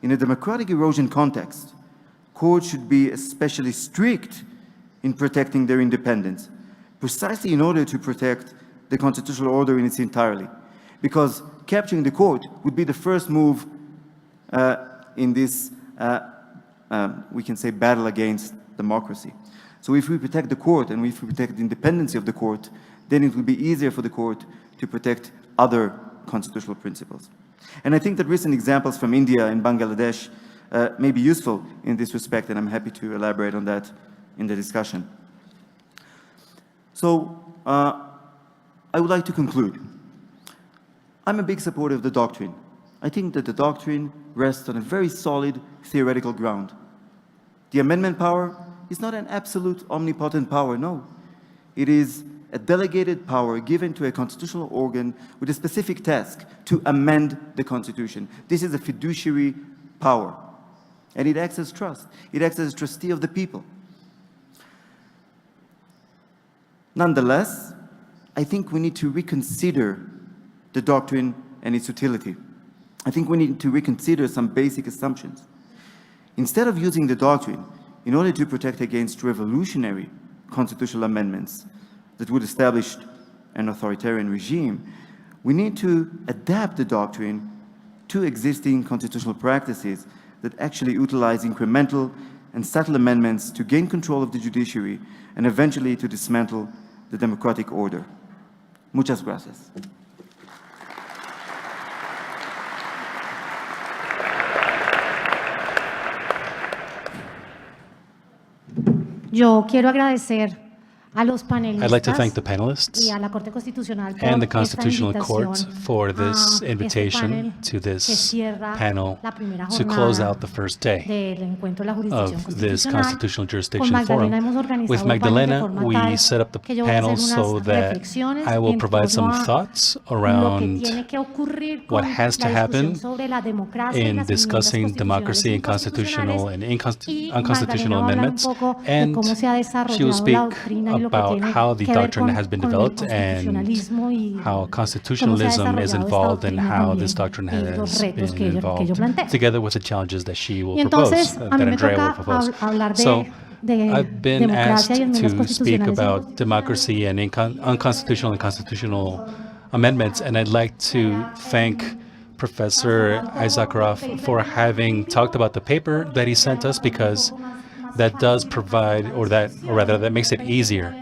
in a democratic erosion context, courts should be especially strict in protecting their independence, precisely in order to protect the constitutional order in its entirety. Because capturing the court would be the first move in this, we can say, battle against democracy. So if we protect the court and if we protect the independence of the court, then it will be easier for the court to protect other constitutional principles. And I think that recent examples from India and Bangladesh may be useful in this respect, and I'm happy to elaborate on that in the discussion. So I would like to conclude. I'm a big supporter of the doctrine. I think that the doctrine rests on a very solid theoretical ground. The amendment power is not an absolute omnipotent power, no. It is a delegated power given to a constitutional organ with a specific task to amend the Constitution. This is a fiduciary power, and it acts as trust. It acts as a trustee of the people. Nonetheless, I think we need to reconsider the doctrine and its utility. I think we need to reconsider some basic assumptions. Instead of using the doctrine in order to protect against revolutionary constitutional amendments that would establish an authoritarian regime, we need to adapt the doctrine to existing constitutional practices that actually utilize incremental and subtle amendments to gain control of the judiciary and eventually to dismantle the democratic order. Muchas gracias. Yo quiero agradecer a los panelistas I'd like to thank the panelists y a la Corte Constitucional por and the esta Constitutional Court invitación for this a invitation panel to que this cierra panel la primera to close jornada out the first day del encuentro de la Jurisdicción of this Constitucional. Constitutional Con Jurisdiction Magdalena Forum. hemos organizado With el panel de Magdalena, forma we tal set up the que yo voy a hacer panel so unas that reflexiones I will en provide some torno a thoughts lo que around tiene que ocurrir what con has to la discusión happen sobre la democracia y in las discussing enmiendas democracy and constitucionales constitutional and y unconstitutional Magdalena va a hablar un amendments, poco de and cómo se ha she will desarrollado speak la doctrina y lo que about tiene how the que ver doctrine has been con el developed and constitucionalismo y how cómo se ha constitutionalism is desarrollado esta involved and doctrina how this también doctrine y los has retos been que yo planteé. involved, together with the challenges that she will Y entonces, propose, a mí that me Andrea will toca propose. hablar So, de I've been democracia y asked enmiendas to speak constitucionales. about democracy and unconstitutional and constitutional amendments, and I'd like to thank Professor Issacharoff for having talked about the paper that he sent us, because that does provide, or rather that makes it easier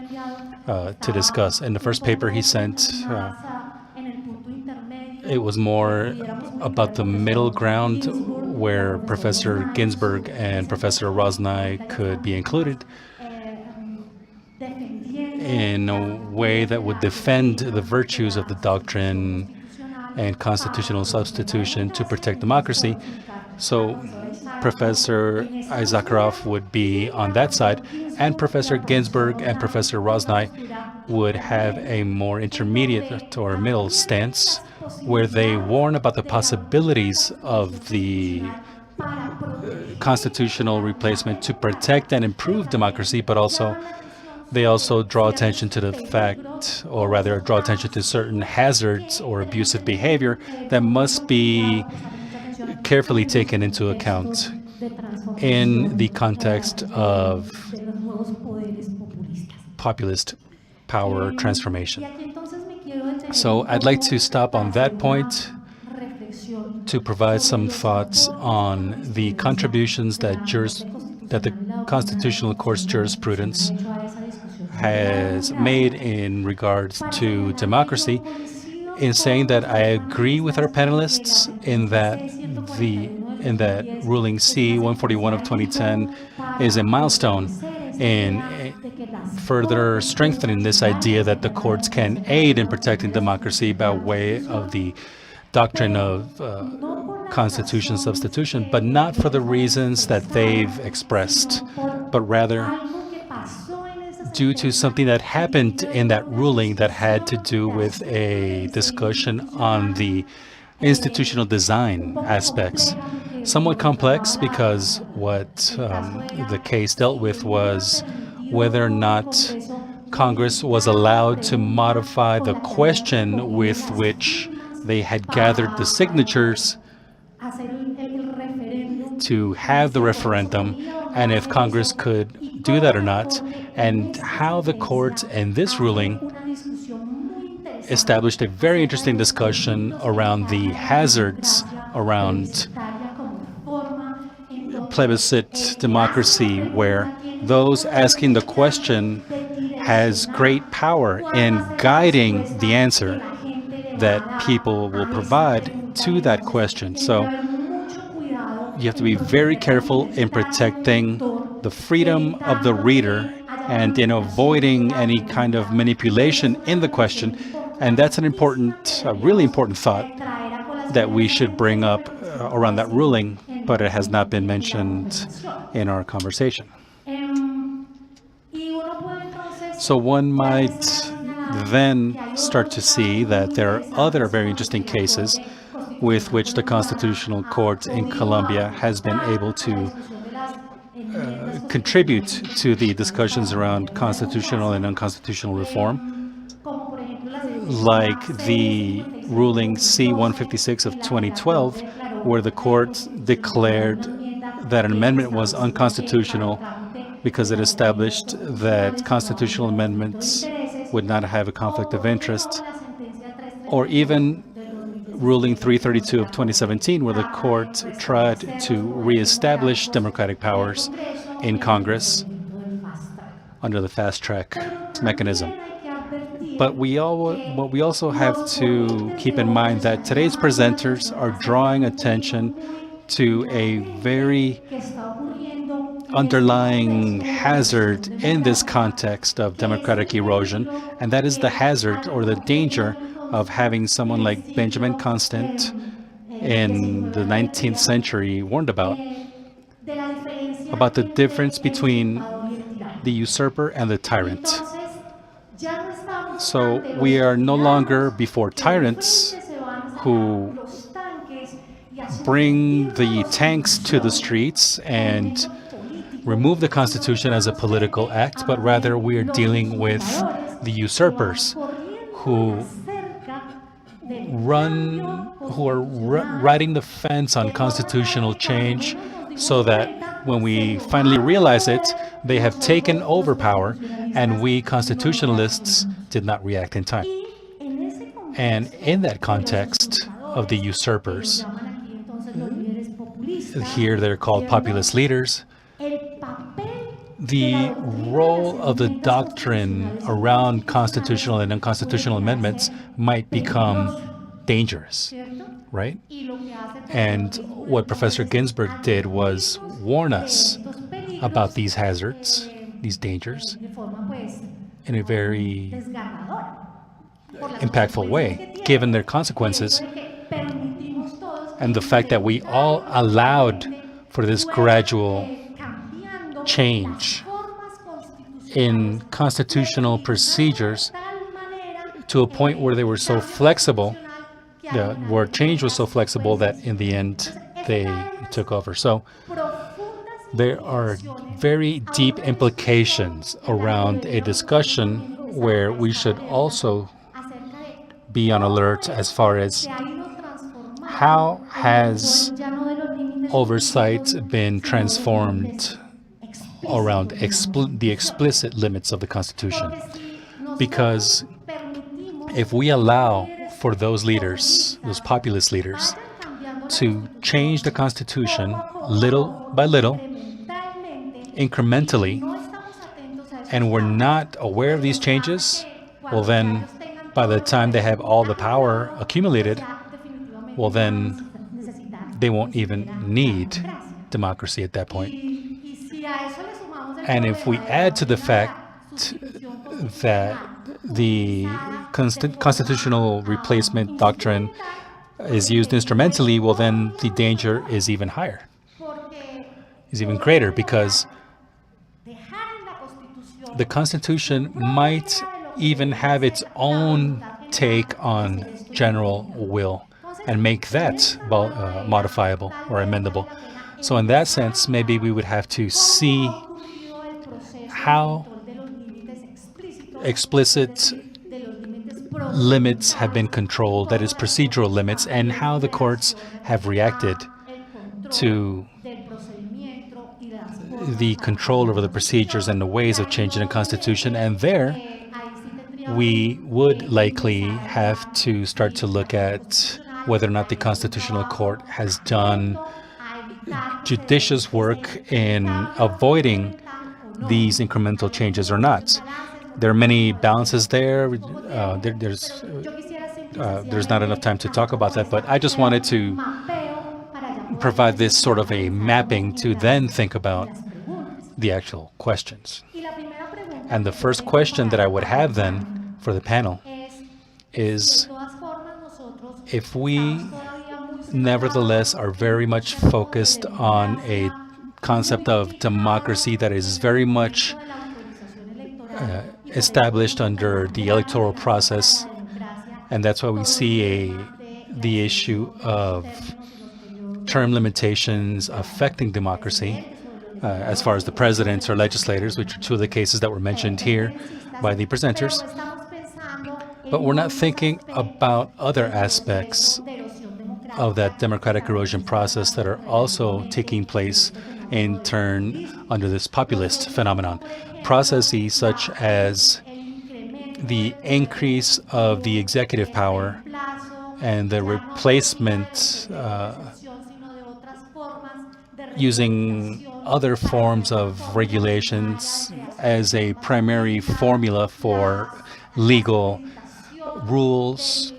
to discuss. In the first paper he sent, it was more about the middle ground where Professor Ginsburg and Professor Rosnai could be included in a way that would defend the virtues of the doctrine and constitutional substitution to protect democracy. So Professor Issacharoff would be on that side, and Professor Ginsburg and Professor Rosnai would have a more intermediate or middle stance, where they warn about the possibilities of the constitutional replacement to protect and improve democracy, but also they also draw attention to the fact, or rather draw attention to certain hazards or abusive behavior that must be carefully taken into account in the context of populist power transformation. So I'd like to stop on that point to provide some thoughts on the contributions that the Constitutional Court's jurisprudence has made in regards to democracy, in saying that I agree with our panelists in that ruling C-141 of 2010 is a milestone in further strengthening this idea that the courts can aid in protecting democracy by way of the doctrine of constitution substitution, but not for the reasons that they've expressed, but rather due to something that happened in that ruling that had to do with a discussion on the institutional design aspects. Somewhat complex, because what the case dealt with was whether or not Congress was allowed to modify the question with which they had gathered the signatures to have the referendum, and if Congress could do that or not, and how the court in this ruling established a very interesting discussion around the hazards around plebiscite democracy, where those asking the question has great power in guiding the answer that people will provide to that question. So you have to be very careful in protecting the freedom of the reader and in avoiding any kind of manipulation in the question. And that's a really important thought that we should bring up around that ruling, but it has not been mentioned in our conversation. So one might then start to see that there are other very interesting cases with which the Constitutional Court in Colombia has been able to contribute to the discussions around constitutional and unconstitutional reform, like the ruling C-156 of 2012, where the court declared that an amendment was unconstitutional because it established that constitutional amendments would not have a conflict of interest, or even ruling 332 of 2017, where the court tried to reestablish democratic powers in Congress under the fast track mechanism. But we also have to keep in mind that today's presenters are drawing attention to a very underlying hazard in this context of democratic erosion, and that is the hazard or the danger of having someone like Benjamin Constant in the 19th century warned about the difference between the usurper and the tyrant. So we are no longer before tyrants who bring the tanks to the streets and remove the Constitution as a political act, but rather we are dealing with the usurpers who are riding the fence on constitutional change, so that when we finally realize it, they have taken over power, and we constitutionalists did not react in time. And in that context of the usurpers, here they're called populist leaders, the role of the doctrine around constitutional and unconstitutional amendments might become dangerous, right? And what Professor Ginsburg did was warn us about these hazards, these dangers, in a very impactful way, given their consequences, and the fact that we all allowed for this gradual change in constitutional procedures to a point where they were so flexible, where change was so flexible that in the end they took over. So there are very deep implications around a discussion where we should also be on alert as far as how has oversight been transformed around the explicit limits of the Constitution. Because if we allow for those leaders, those populist leaders, to change the Constitution little by little, incrementally, and we're not aware of these changes, well then, by the time they have all the power accumulated, well then, they won't even need democracy at that point. And if we add to the fact that the constitutional replacement doctrine is used instrumentally, well then the danger is even higher, is even greater, because the Constitution might even have its own take on general will and make that modifiable or amendable. So in that sense, maybe we would have to see how explicit limits have been controlled, that is procedural limits, and how the courts have reacted to the control over the procedures and the ways of changing the Constitution. And there, we would likely have to start to look at whether or not the Constitutional Court has done judicious work in avoiding these incremental changes or not. There are many balances there. There's not enough time to talk about that, but I just wanted to provide this sort of a mapping to then think about the actual questions. And the first question that I would have then for the panel is if we nevertheless are very much focused on a concept of democracy that is very much established under the electoral process, and that's why we see the issue of term limitations affecting democracy as far as the presidents or legislators, which are two of the cases that were mentioned here by the presenters. But we're not thinking about other aspects of that democratic erosion process that are also taking place in turn under this populist phenomenon. Processes such as the increase of the executive power and the replacement using other forms of regulations as a primary formula for legal rules,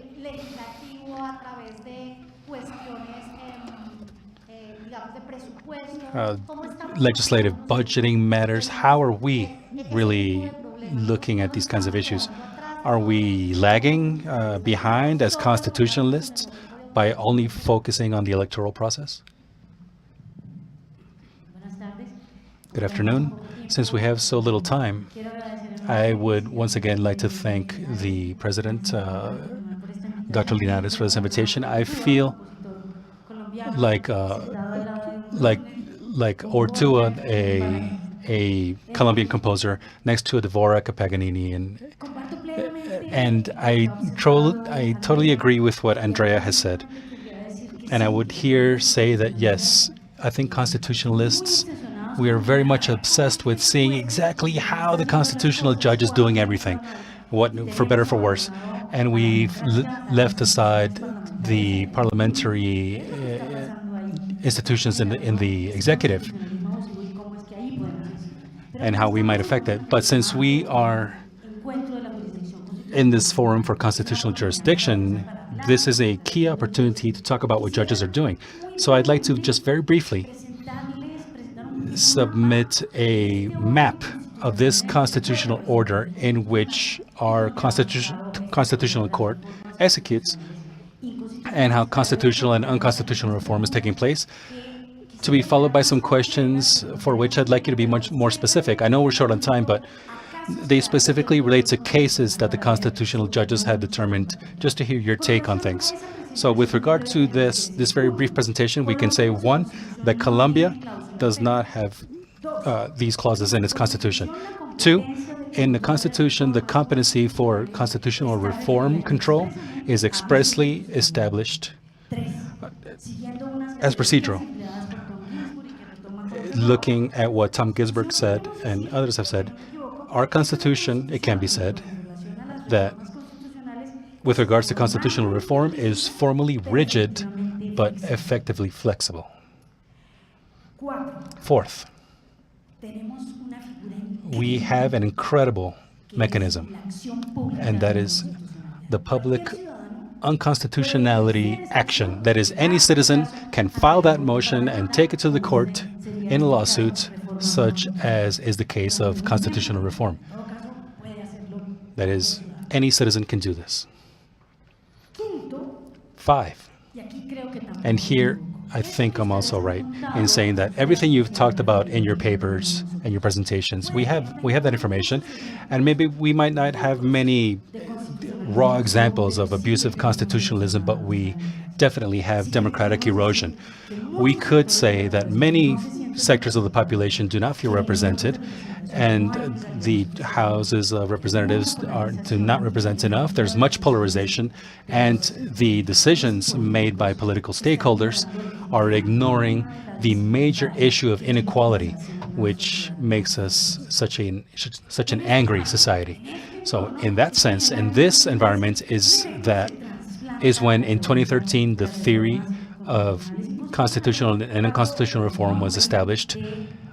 legislative budgeting matters. How are we really looking at these kinds of issues? Are we lagging behind as constitutionalists by only focusing on the electoral process? Good afternoon. Since we have so little time, I would once again like to thank the President, Dr. Linares, for this invitation. I feel like Ortua, a Colombian composer, next to a Dvorak, a Paganini, and I totally agree with what Andrea has said. And I would here say that yes, I think constitutionalists, we are very much obsessed with seeing exactly how the constitutional judge is doing everything, what for better, for worse. And we've left aside the parliamentary institutions in the executive and how we might affect it. But since we are in this forum for constitutional jurisdiction, this is a key opportunity to talk about what judges are doing. So I'd like to just very briefly submit a map of this constitutional order in which our constitutional court executes and how constitutional and unconstitutional reform is taking place, to be followed by some questions for which I'd like you to be much more specific. I know we're short on time, but they specifically relate to cases that the constitutional judges had determined, just to hear your take on things. So with regard to this very brief presentation, we can say, one, that Colombia does not have these clauses in its constitution. Two, in the Constitution, the competency for constitutional reform control is expressly established as procedural. Looking at what Tom Gisberg said and others have said, our Constitution, it can be said that with regards to constitutional reform is formally rigid but effectively flexible. Fourth, we have an incredible mechanism, and that is the public unconstitutionality action. That is, any citizen can file that motion and take it to the court in a lawsuit, such as is the case of constitutional reform. That is, any citizen can do this. 5, and here I think I'm also right in saying that everything you've talked about in your papers and your presentations, we have that information, and maybe we might not have many raw examples of abusive constitutionalism, but we definitely have democratic erosion. We could say that many sectors of the population do not feel represented, and the houses of representatives do not represent enough. There's much polarization, and the decisions made by political stakeholders are ignoring the major issue of inequality, which makes us such an angry society. So in that sense, in this environment, is when in 2013 the theory of constitutional and unconstitutional reform was established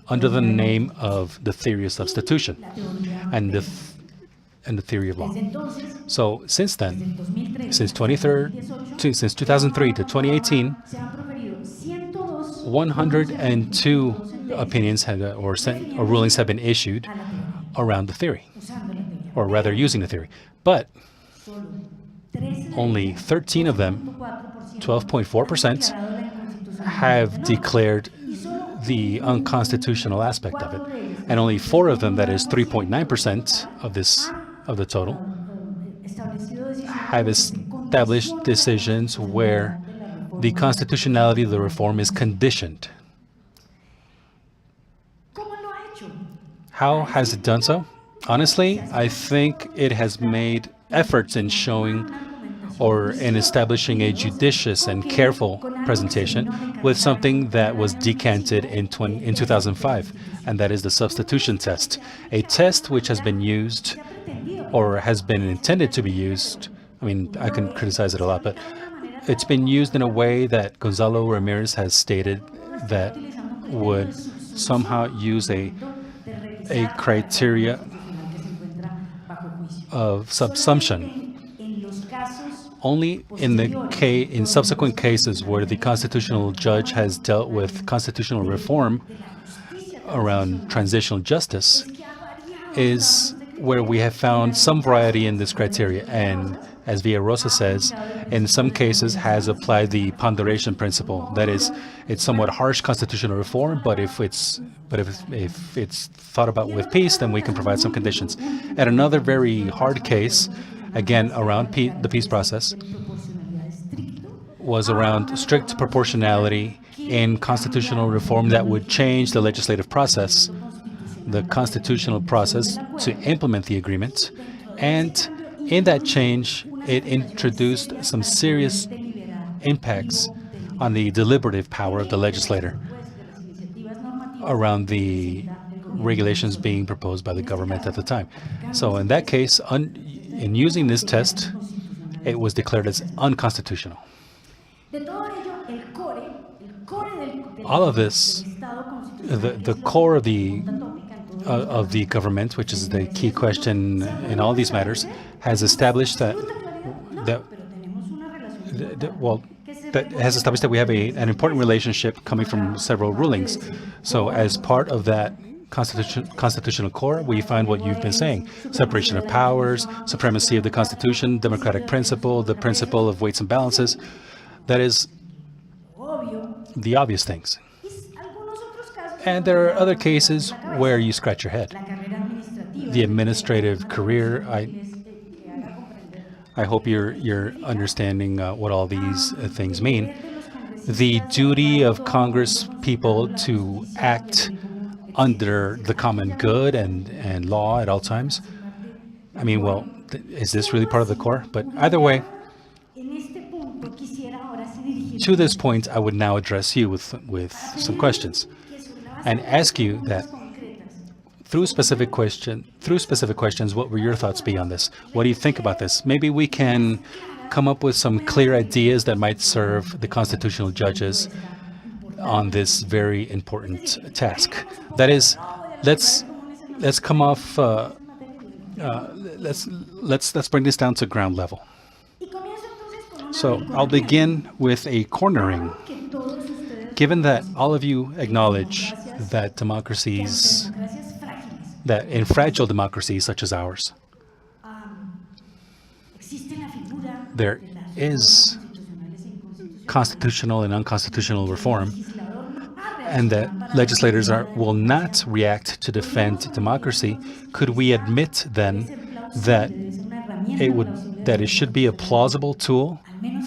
under the name of the theory of substitution and the theory of law. So since then, since 2003 to 2018, 102 opinions or rulings have been issued around the theory, or rather using the theory. But only 13 of them, 12.4%, have declared the unconstitutional aspect of it. And only 4 of them, that is 3.9% of the total, have established decisions where the constitutionality of the reform is conditioned. How has it done so? Honestly, I think it has made efforts in showing or in establishing a judicious and careful presentation with something that was decanted in 2005, and that is the substitution test, a test which has been used or has been intended to be used. I mean, I can criticize it a lot, but it's been used in a way that Gonzalo Ramirez has stated that would somehow use a criteria of subsumption. Only in subsequent cases where the constitutional judge has dealt with constitutional reform around transitional justice is where we have found some variety in this criteria, and as Villarosa says, in some cases has applied the ponderation principle. That is, it's somewhat harsh constitutional reform, but if it's thought about with peace, then we can provide some conditions. And another very hard case, again around the peace process, was around strict proportionality in constitutional reform that would change the legislative process, the constitutional process, to implement the agreement. And in that change, it introduced some serious impacts on the deliberative power of the legislator around the regulations being proposed by the government at the time. So in that case, in using this test, it was declared as unconstitutional. All of this, the core of the government, which is the key question in all these matters, has established that we have an important relationship coming from several rulings. So as part of that constitutional core, we find what you've been saying: separation of powers, supremacy of the Constitution, democratic principle, the principle of weights and balances. That is the obvious things. And there are other cases where you scratch your head. The administrative career, I hope you're understanding what all these things mean. The duty of Congress people to act under the common good and law at all times. I mean, well, is this really part of the core? But either way, to this point, I would now address you with some questions and ask you that through specific questions, what will your thoughts be on this? What do you think about this? Maybe we can come up with some clear ideas that might serve the constitutional judges on this very important task. That is, let's come off. Let's bring this down to ground level. So I'll begin with a cornering. Given that all of you acknowledge that that in fragile democracies such as ours, there is constitutional and unconstitutional reform, and that legislators will not react to defend democracy, could we admit then that it should be a plausible tool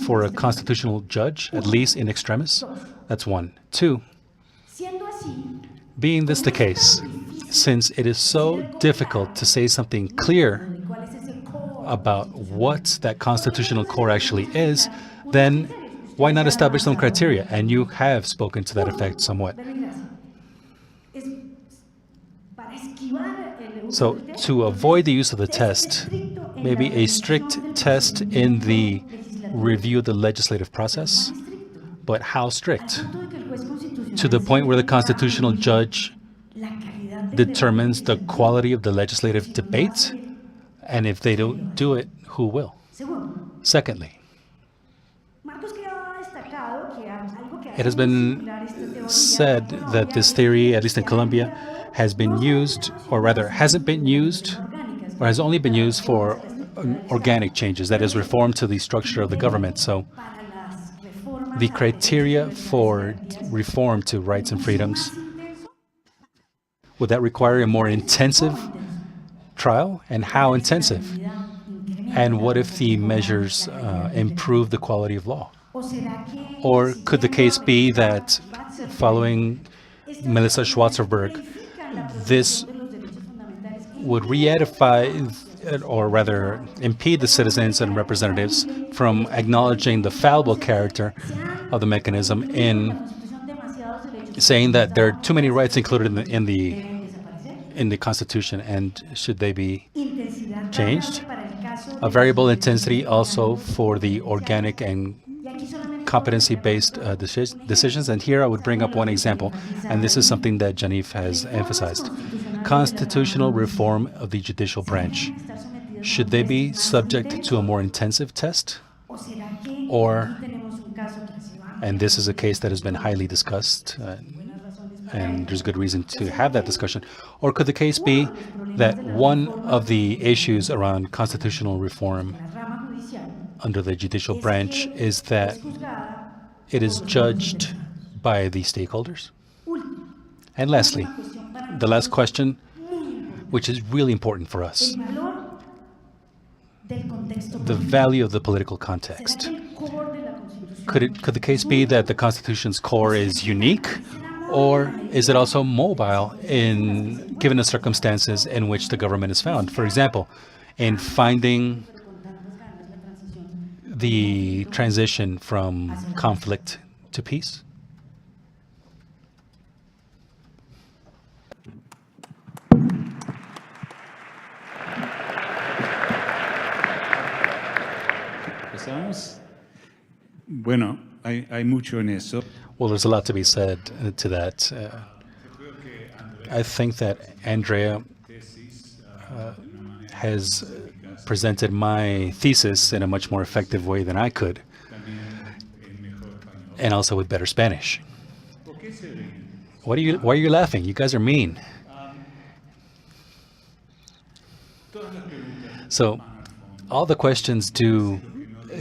for a constitutional judge, at least in extremis? That's one. Two, Being this the case, since it is so difficult to say something clear about what that constitutional core actually is, then why not establish some criteria? And you have spoken to that effect somewhat. So to avoid the use of the test, maybe a strict test in the review of the legislative process, but how strict? To the point where the constitutional judge determines the quality of the legislative debate, and if they don't do it, who will? Secondly, it has been said that this theory, at least in Colombia, has been used, or rather hasn't been used, or has only been used for organic changes, that is, reform to the structure of the government. So the criteria for reform to rights and freedoms, would that require a more intensive trial? And how intensive? And what if the measures improve the quality of law? Or could the case be that following Melissa Schwartzberg, this would re-edify, or rather impede the citizens and representatives from acknowledging the fallible character of the mechanism in saying that there are too many rights included in the Constitution, and should they be changed? A variable intensity also for the organic and competency-based decisions. And here I would bring up one example, and this is something that Janif has emphasized. Constitutional reform of the judicial branch. Should they be subject to a more intensive test? Or, and this is a case that has been highly discussed, and there's good reason to have that discussion, or could the case be that one of the issues around constitutional reform under the judicial branch is that it is judged by the stakeholders? And lastly, the last question, which is really important for us, the value of the political context. Could the case be that the Constitution's core is unique, or is it also mobile given the circumstances in which the government is found? For example, in finding the transition from conflict to peace? Bueno, hay mucho en eso. Well, there's a lot to be said to that. I think that Andrea has presented my thesis in a much more effective way than I could, and also with better Spanish. Why are you laughing? You guys are mean. So, all the questions do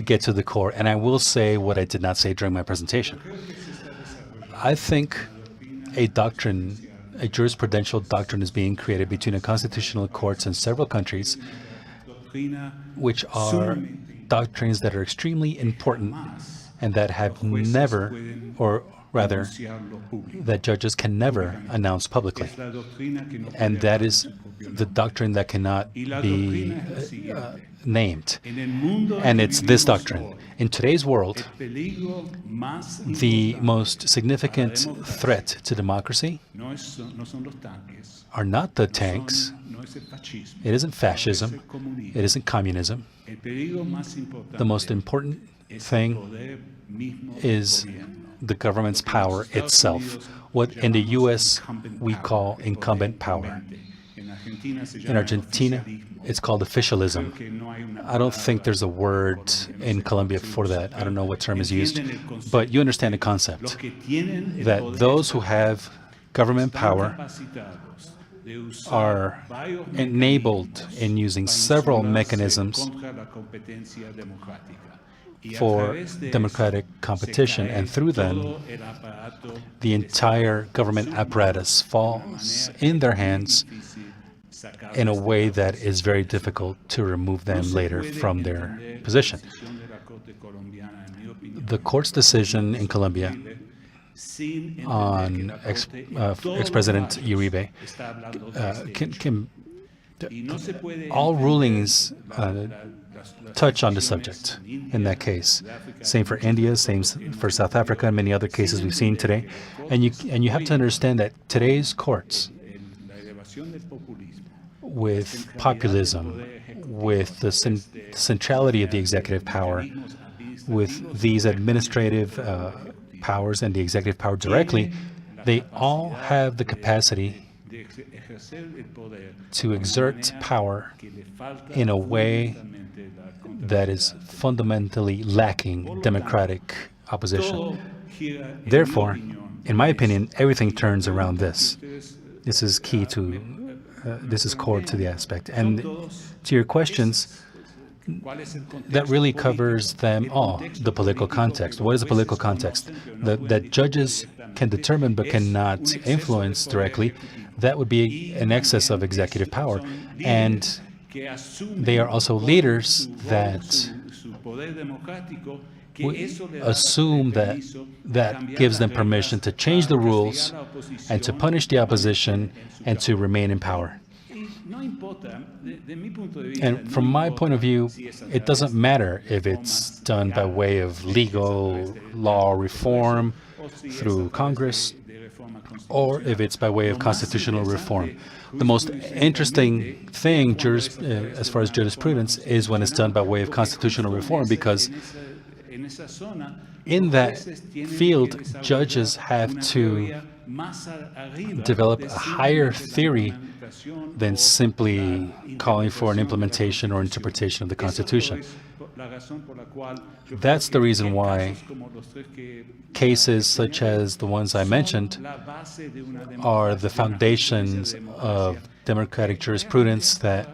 get to the core, and I will say what I did not say during my presentation. I think a jurisprudential doctrine is being created between the constitutional courts in several countries, which are doctrines that are extremely important and that have never, or rather, that judges can never announce publicly. And that is the doctrine that cannot be named. And it's this doctrine. In today's world, the most significant threat to democracy are not the tanks. It isn't fascism. It isn't communism. The most important thing is the government's power itself, what in the U.S. we call incumbent power. In Argentina, it's called officialism. I don't think there's a word in Colombia for that. I don't know what term is used, but you understand the concept, that those who have government power are enabled in using several mechanisms for democratic competition, and through them, the entire government apparatus falls in their hands in a way that is very difficult to remove them later from their position. The court's decision in Colombia on ex-President Uribe. All rulings touch on the subject in that case. Same for India, same for South Africa, and many other cases we've seen today. And you have to understand that today's courts, with populism, with the centrality of the executive power, with these administrative powers and the executive power directly, they all have the capacity to exert power in a way that is fundamentally lacking democratic opposition. Therefore, in my opinion, everything turns around this. This is key to, this is core to the aspect. And to your questions, that really covers them all, the political context. What is the political context? That judges can determine but cannot influence directly, that would be an excess of executive power. And they are also leaders that assume that gives them permission to change the rules and to punish the opposition and to remain in power. And from my point of view, it doesn't matter if it's done by way of legal law reform through Congress or if it's by way of constitutional reform. The most interesting thing as far as jurisprudence is when it's done by way of constitutional reform, because in that field, judges have to develop a higher theory than simply calling for an implementation or interpretation of the Constitution. That's the reason why cases such as the ones I mentioned are the foundations of democratic jurisprudence that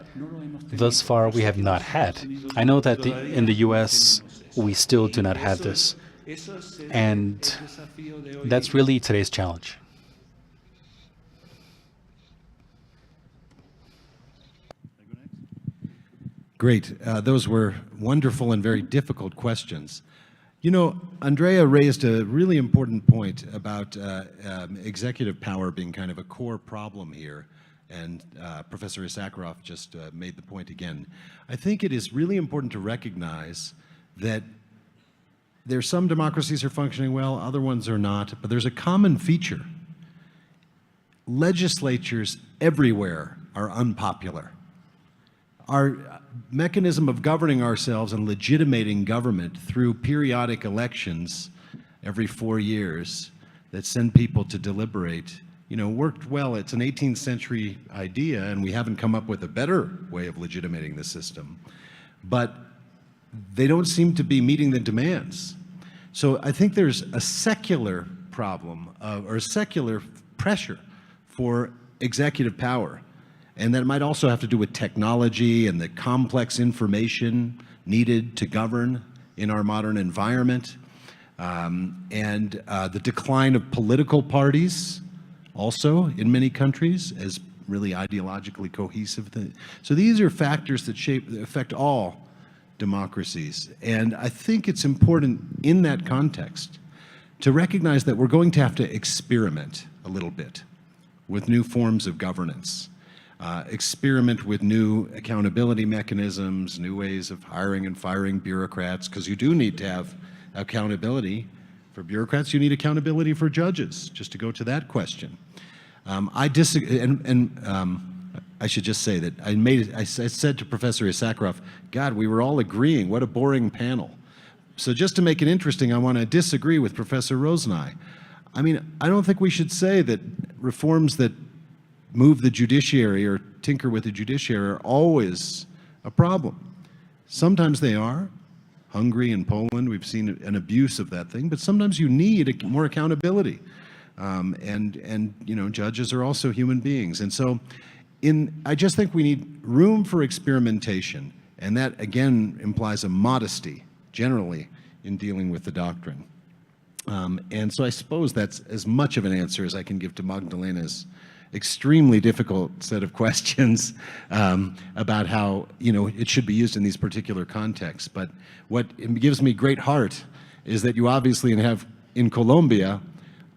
thus far we have not had. I know that in the U.S. we still do not have this, and that's really today's challenge. Great. Those were wonderful and very difficult questions. You know, Andrea raised a really important point about executive power being kind of a core problem here, and Professor Issacharoff just made the point again. I think it is really important to recognize that there's some democracies are functioning well, other ones are not, but there's a common feature. Legislatures everywhere are unpopular. Our mechanism of governing ourselves and legitimating government through periodic elections every 4 years that send people to deliberate, you know, worked well. It's an 18th century idea, and we haven't come up with a better way of legitimating the system. But they don't seem to be meeting the demands. So I think there's a secular problem or a secular pressure for executive power. And that might also have to do with technology and the complex information needed to govern in our modern environment, and the decline of political parties also in many countries as really ideologically cohesive. So these are factors that affect all democracies. And I think it's important in that context to recognize that we're going to have to experiment a little bit with new forms of governance. Experiment with new accountability mechanisms, new ways of hiring and firing bureaucrats, because you do need to have accountability for bureaucrats. You need accountability for judges, just to go to that question. I disagree, I should just say that I said to Professor Issacharoff, God, we were all agreeing, what a boring panel. So just to make it interesting, I want to disagree with Professor Rosenai. I mean, I don't think we should say that reforms that move the judiciary or tinker with the judiciary are always a problem. Sometimes they are. Hungary and Poland, we've seen an abuse of that thing, but sometimes you need more accountability. And you know, judges are also human beings. And so I just think we need room for experimentation, and that again implies a modesty generally in dealing with the doctrine. And so I suppose that's as much of an answer as I can give to Magdalena's extremely difficult set of questions about how, you know, it should be used in these particular contexts. But what gives me great heart is that you obviously have in Colombia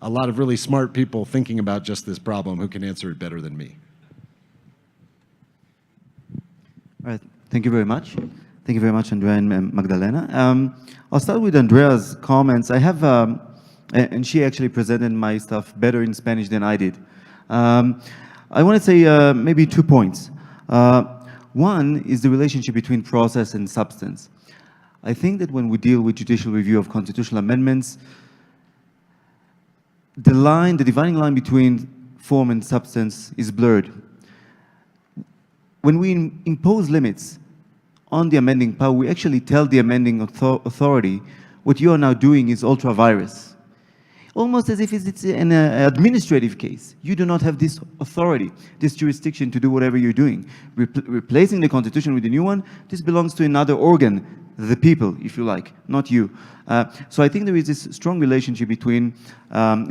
a lot of really smart people thinking about just this problem who can answer it better than me. All right, thank you very much. Thank you very much, Andrea and Magdalena. I'll start with Andrea's comments. I have, and she actually presented my stuff better in Spanish than I did. I want to say maybe 2 points. One is the relationship between process and substance. I think that when we deal with judicial review of constitutional amendments, the dividing line between form and substance is blurred. When we impose limits on the amending power, we actually tell the amending authority, what you are now doing is ultra vires. Almost as if it's an administrative case. You do not have this authority, this jurisdiction to do whatever you're doing. Replacing the Constitution with a new one, this belongs to another organ, the people, if you like, not you. So I think there is this strong relationship between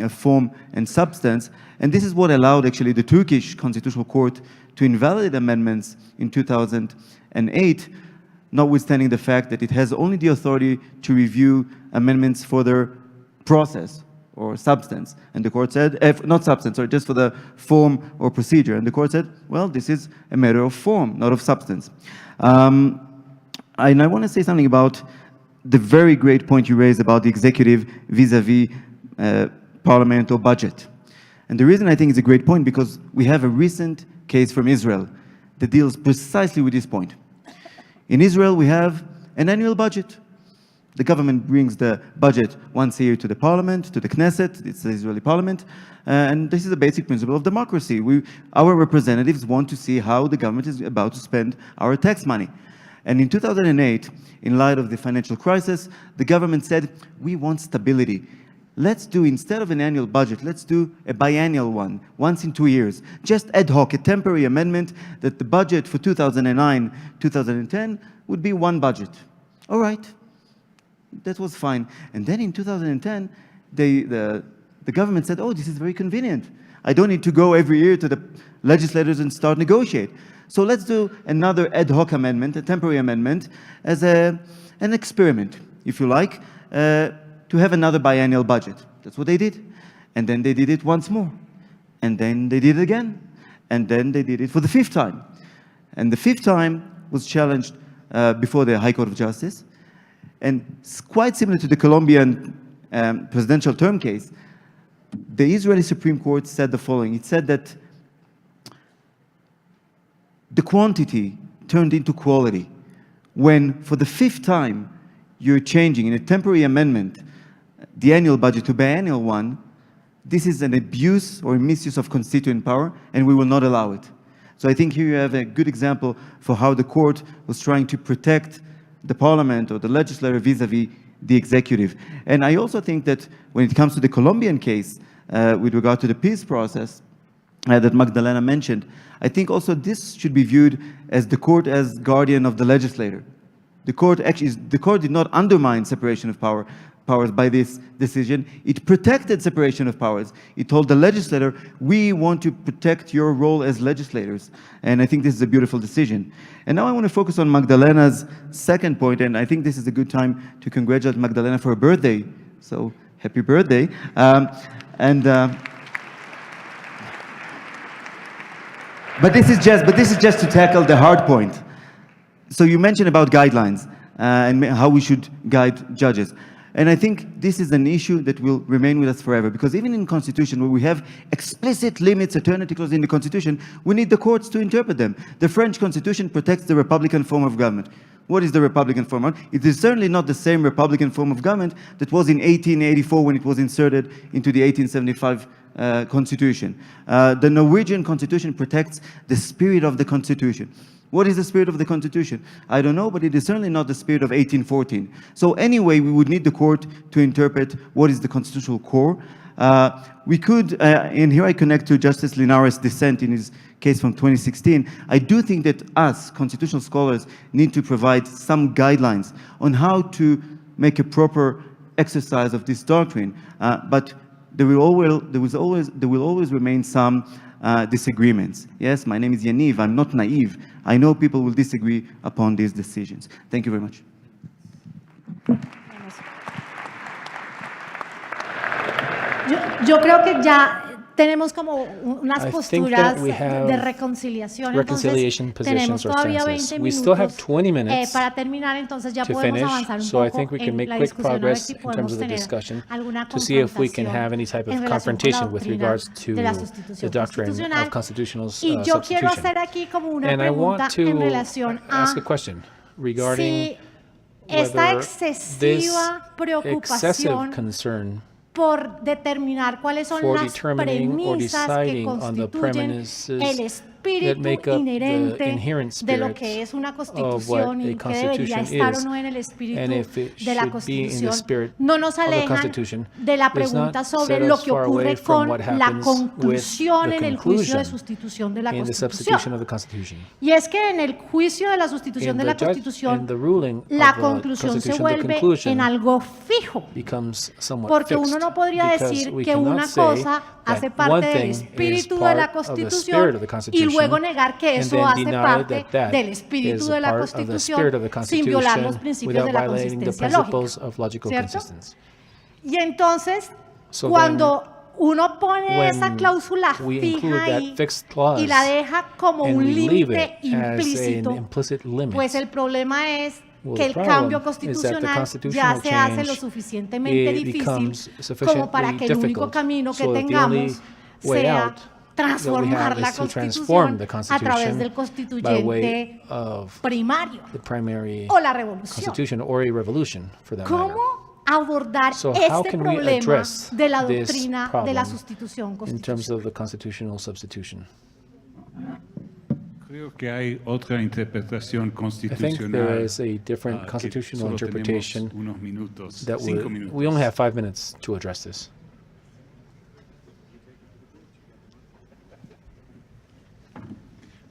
form and substance, and this is what allowed actually the Turkish Constitutional Court to invalidate amendments in 2008, notwithstanding the fact that it has only the authority to review amendments for their process or substance. And the court said, not substance, or just for the form or procedure. And the court said, well, this is a matter of form, not of substance. And I want to say something about the very great point you raised about the executive vis-a-vis parliament or budget. And the reason I think it's a great point, because we have a recent case from Israel that deals precisely with this point. In Israel, we have an annual budget. The government brings the budget once a year to the parliament, to the Knesset, it's the Israeli parliament, and this is a basic principle of democracy. Our representatives want to see how the government is about to spend our tax money. And in 2008, in light of the financial crisis, the government said, we want stability. Let's do, instead of an annual budget, let's do a biennial one, once in 2 years. Just ad hoc, a temporary amendment that the budget for 2009, 2010 would be one budget. All right. That was fine. And then in 2010, the government said, oh, this is very convenient. I don't need to go every year to the legislators and start negotiate. So let's do another ad hoc amendment, a temporary amendment, as an experiment, if you like, to have another biennial budget. That's what they did. And then they did it once more. And then they did it again. And then they did it for the 5th time. And the 5th time was challenged before the High Court of Justice. And quite similar to the Colombian presidential term case, the Israeli Supreme Court said the following. It said that the quantity turned into quality when, for the 5th time, you're changing in a temporary amendment the annual budget to biannual one. This is an abuse or misuse of constituent power, and we will not allow it. So I think here you have a good example for how the court was trying to protect the parliament or the legislature vis-a-vis the executive. And I also think that when it comes to the Colombian case, with regard to the peace process that Magdalena mentioned, I think also this should be viewed as the court as guardian of the legislator. The court did not undermine separation of powers by this decision. It protected separation of powers. It told the legislator, we want to protect your role as legislators. And I think this is a beautiful decision. And now I want to focus on Magdalena's second point, and I think this is a good time to congratulate Magdalena for her birthday. So happy birthday. But this is just to tackle the hard point. So you mentioned about guidelines and how we should guide judges. And I think this is an issue that will remain with us forever, because even in Constitution, where we have explicit limits, eternity clause in the Constitution, we need the courts to interpret them. The French Constitution protects the Republican form of government. What is the Republican form? It is certainly not the same Republican form of government that was in 1884 when it was inserted into the 1875 Constitution. The Norwegian Constitution protects the spirit of the Constitution. What is the spirit of the Constitution? I don't know, but it is certainly not the spirit of 1814. So anyway, we would need the court to interpret what is the constitutional core. We could, and here I connect to Justice Linares' dissent in his case from 2016. I do think that us, constitutional scholars, need to provide some guidelines on how to make a proper exercise of this doctrine. But there will always remain some disagreements. Yes, my name is Yaniv. I'm not naive. I know people will disagree upon these decisions. Thank you very much. Yo creo que ya tenemos como unas I think posturas that we have de reconciliación. reconciliation Entonces, tenemos positions or todavía stances. 20 We still have minutos 20 minutes para terminar, entonces ya to podemos finish, avanzar un so I poco think we can en make la quick discusión a ver progress si in terms podemos of the tener discussion alguna to see if we can confrontación have any type en of relación con la confrontation with doctrina regards to de la the sustitución doctrine constitucional. of constitutional Y yo quiero substitution. hacer aquí como una And I pregunta want en to relación ask a a question regarding si esta whether this excesiva excessive preocupación concern por determinar cuáles son for las determining or premisas que deciding on the constituyen premises el that make espíritu up the inherente inherent de lo spirit que es una of what constitución y a que debería constitution estar o is, no en el and espíritu if it de la should be in the constitución, spirit no nos of the alejan Constitution, de la does pregunta not sobre set lo us que far away ocurre from con what la happens with conclusión the en el juicio de conclusion sustitución de la in the substitution Constitución. of the Constitution. Y es que en el juicio de la sustitución In de the la in Constitución, the ruling la of the conclusión se Constitution, the vuelve conclusion en algo fijo. becomes somewhat Porque fixed, uno no podría because decir we que cannot una say cosa that hace one parte del thing is espíritu de part la of the spirit Constitución of the y Constitution, luego negar que and eso then hace deny parte that that del espíritu is de a la part of the Constitución spirit of the sin violar los Constitution principios without de la violating the consistencia principles lógica. of logical ¿Cierto? consistency. Y entonces, So cuando uno pone when esa cláusula we fija include that ahí fixed clause y la deja como and un we leave límite it as implícito, an implicit limit, pues el problema es well, que the el problem cambio is that the constitucional ya constitutional se hace lo change, suficientemente it difícil becomes como para sufficiently que el único difficult camino que so that the only tengamos way sea out transformar have la is to transform Constitución the a través del Constitution by way constituyente of primario the primary o la revolución. Constitution or a revolution, for that matter. ¿Cómo abordar So how este can we problema address de la this doctrina de problem la sustitución in terms constitucional? of the constitutional substitution? Creo que hay otra interpretación I think constitucional. there is a different que constitutional solo tenemos interpretation unos minutos, that 5 minutos. we only have 5 minutes to address this.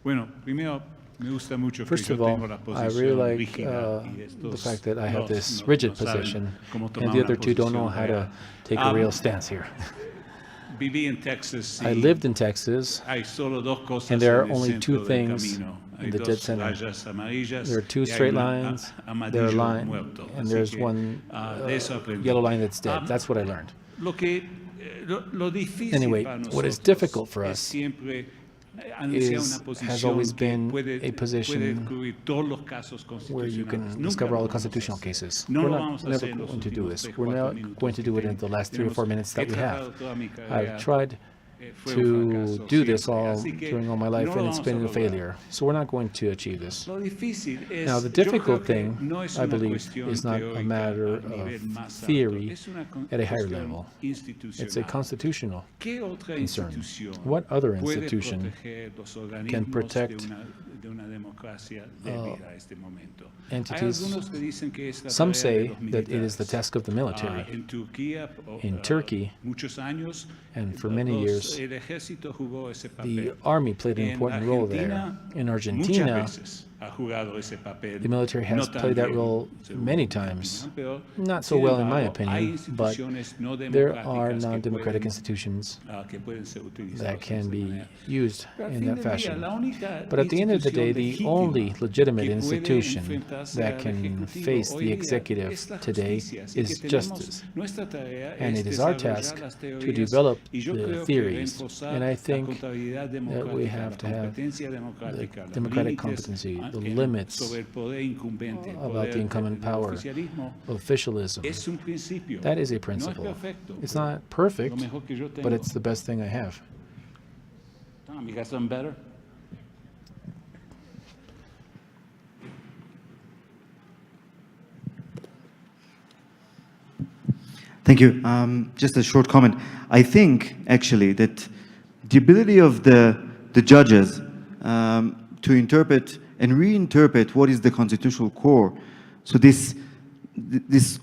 Bueno, primero me gusta mucho que First yo of all, tengo la I posición really like rígida y the estos fact that I have no- this no- rigid no saben position, cómo tomar and the una other two don't know posición how to real. take a real stance here. Viví en Texas y I lived in Texas, hay solo dos cosas and there are en el only centro two del things camino. Hay in the dos dead center. rayas amarillas There are two y hay straight un lines, there are amarillo line, muerto. and Así there's que, one de eso aprendí. yellow line that's dead. That's what I learned. Lo que lo difícil Anyway, para what is nosotros difficult for es us siempre anunciar is- una posición has always que been puede, a position puede cubrir todos los casos where you constitucionales. can Nunca discover all lo the vamos a constitutional hacer. cases. No We're lo not vamos a never hacer en los going to do últimos this. 3, We're 4 not minutos going to do it in the last 3 or 4 minutes that we have. I've tried to do this all during all my life, and it's been a failure. So we're not going to achieve this. Now, the difficult thing, I believe, is not a matter of theory at a higher level. It's a constitutional concern. What other institution can protect entities? Some say that it is the task of the military. In Turkey, and for many years, the army played an important role there. In Argentina, the military has played that role many times. Not so well, in my opinion, but there are non-democratic institutions that can be used in that fashion. But at the end of the day, the only legitimate institution that can face the executive today is justice. And it is our task to develop the theories. And I think that we have to have the democratic competency, the limits about the incumbent power, officialism. That is a principle. It's not perfect, but it's the best thing I have. Thank you. Just a short comment. I think, actually, that the ability of the judges to interpret and reinterpret what is the constitutional core, so this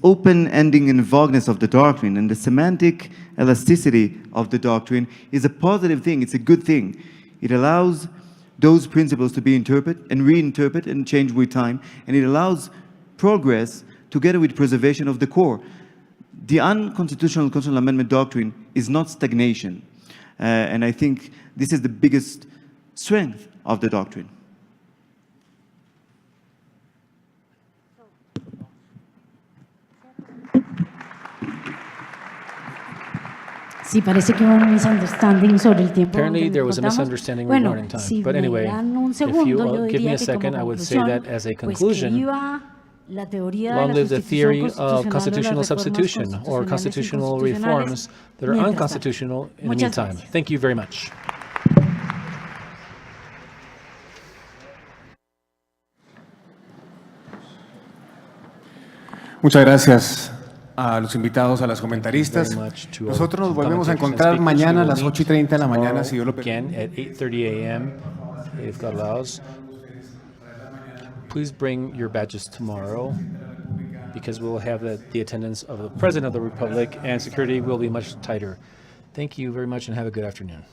open ending and vagueness of the doctrine and the semantic elasticity of the doctrine is a positive thing. It's a good thing. It allows those principles to be interpreted and reinterpreted and changed with time, and it allows progress together with preservation of the core. The unconstitutional constitutional amendment doctrine is not stagnation, and I think this is the biggest strength of the doctrine. Sí, parece que hubo un misunderstanding sobre el tiempo. Apparently, que nos there was a contamos. misunderstanding Bueno, regarding time. si But me anyway, dan un if you segundo, yo give me diría a que second, como I would say conclusión, that as a pues que conclusion, viva la teoría de long la live the theory sustitución of constitutional constitucional o las substitution or reformas constitutional constitucionales reforms that are mientras tanto. unconstitutional in the Muchas meantime. gracias. Thank you very much. Muchas gracias a los invitados, a las comentaristas. Very much to our Nosotros nos volvemos a commentators and encontrar speakers. mañana a We will las meet 8:30 de la mañana, tomorrow si Dios lo permite. again at 8:30 a.m. if God allows. Please bring your badges tomorrow because we will have the attendance of the President of the Republic and security will be much tighter. Thank you very much and have a good afternoon.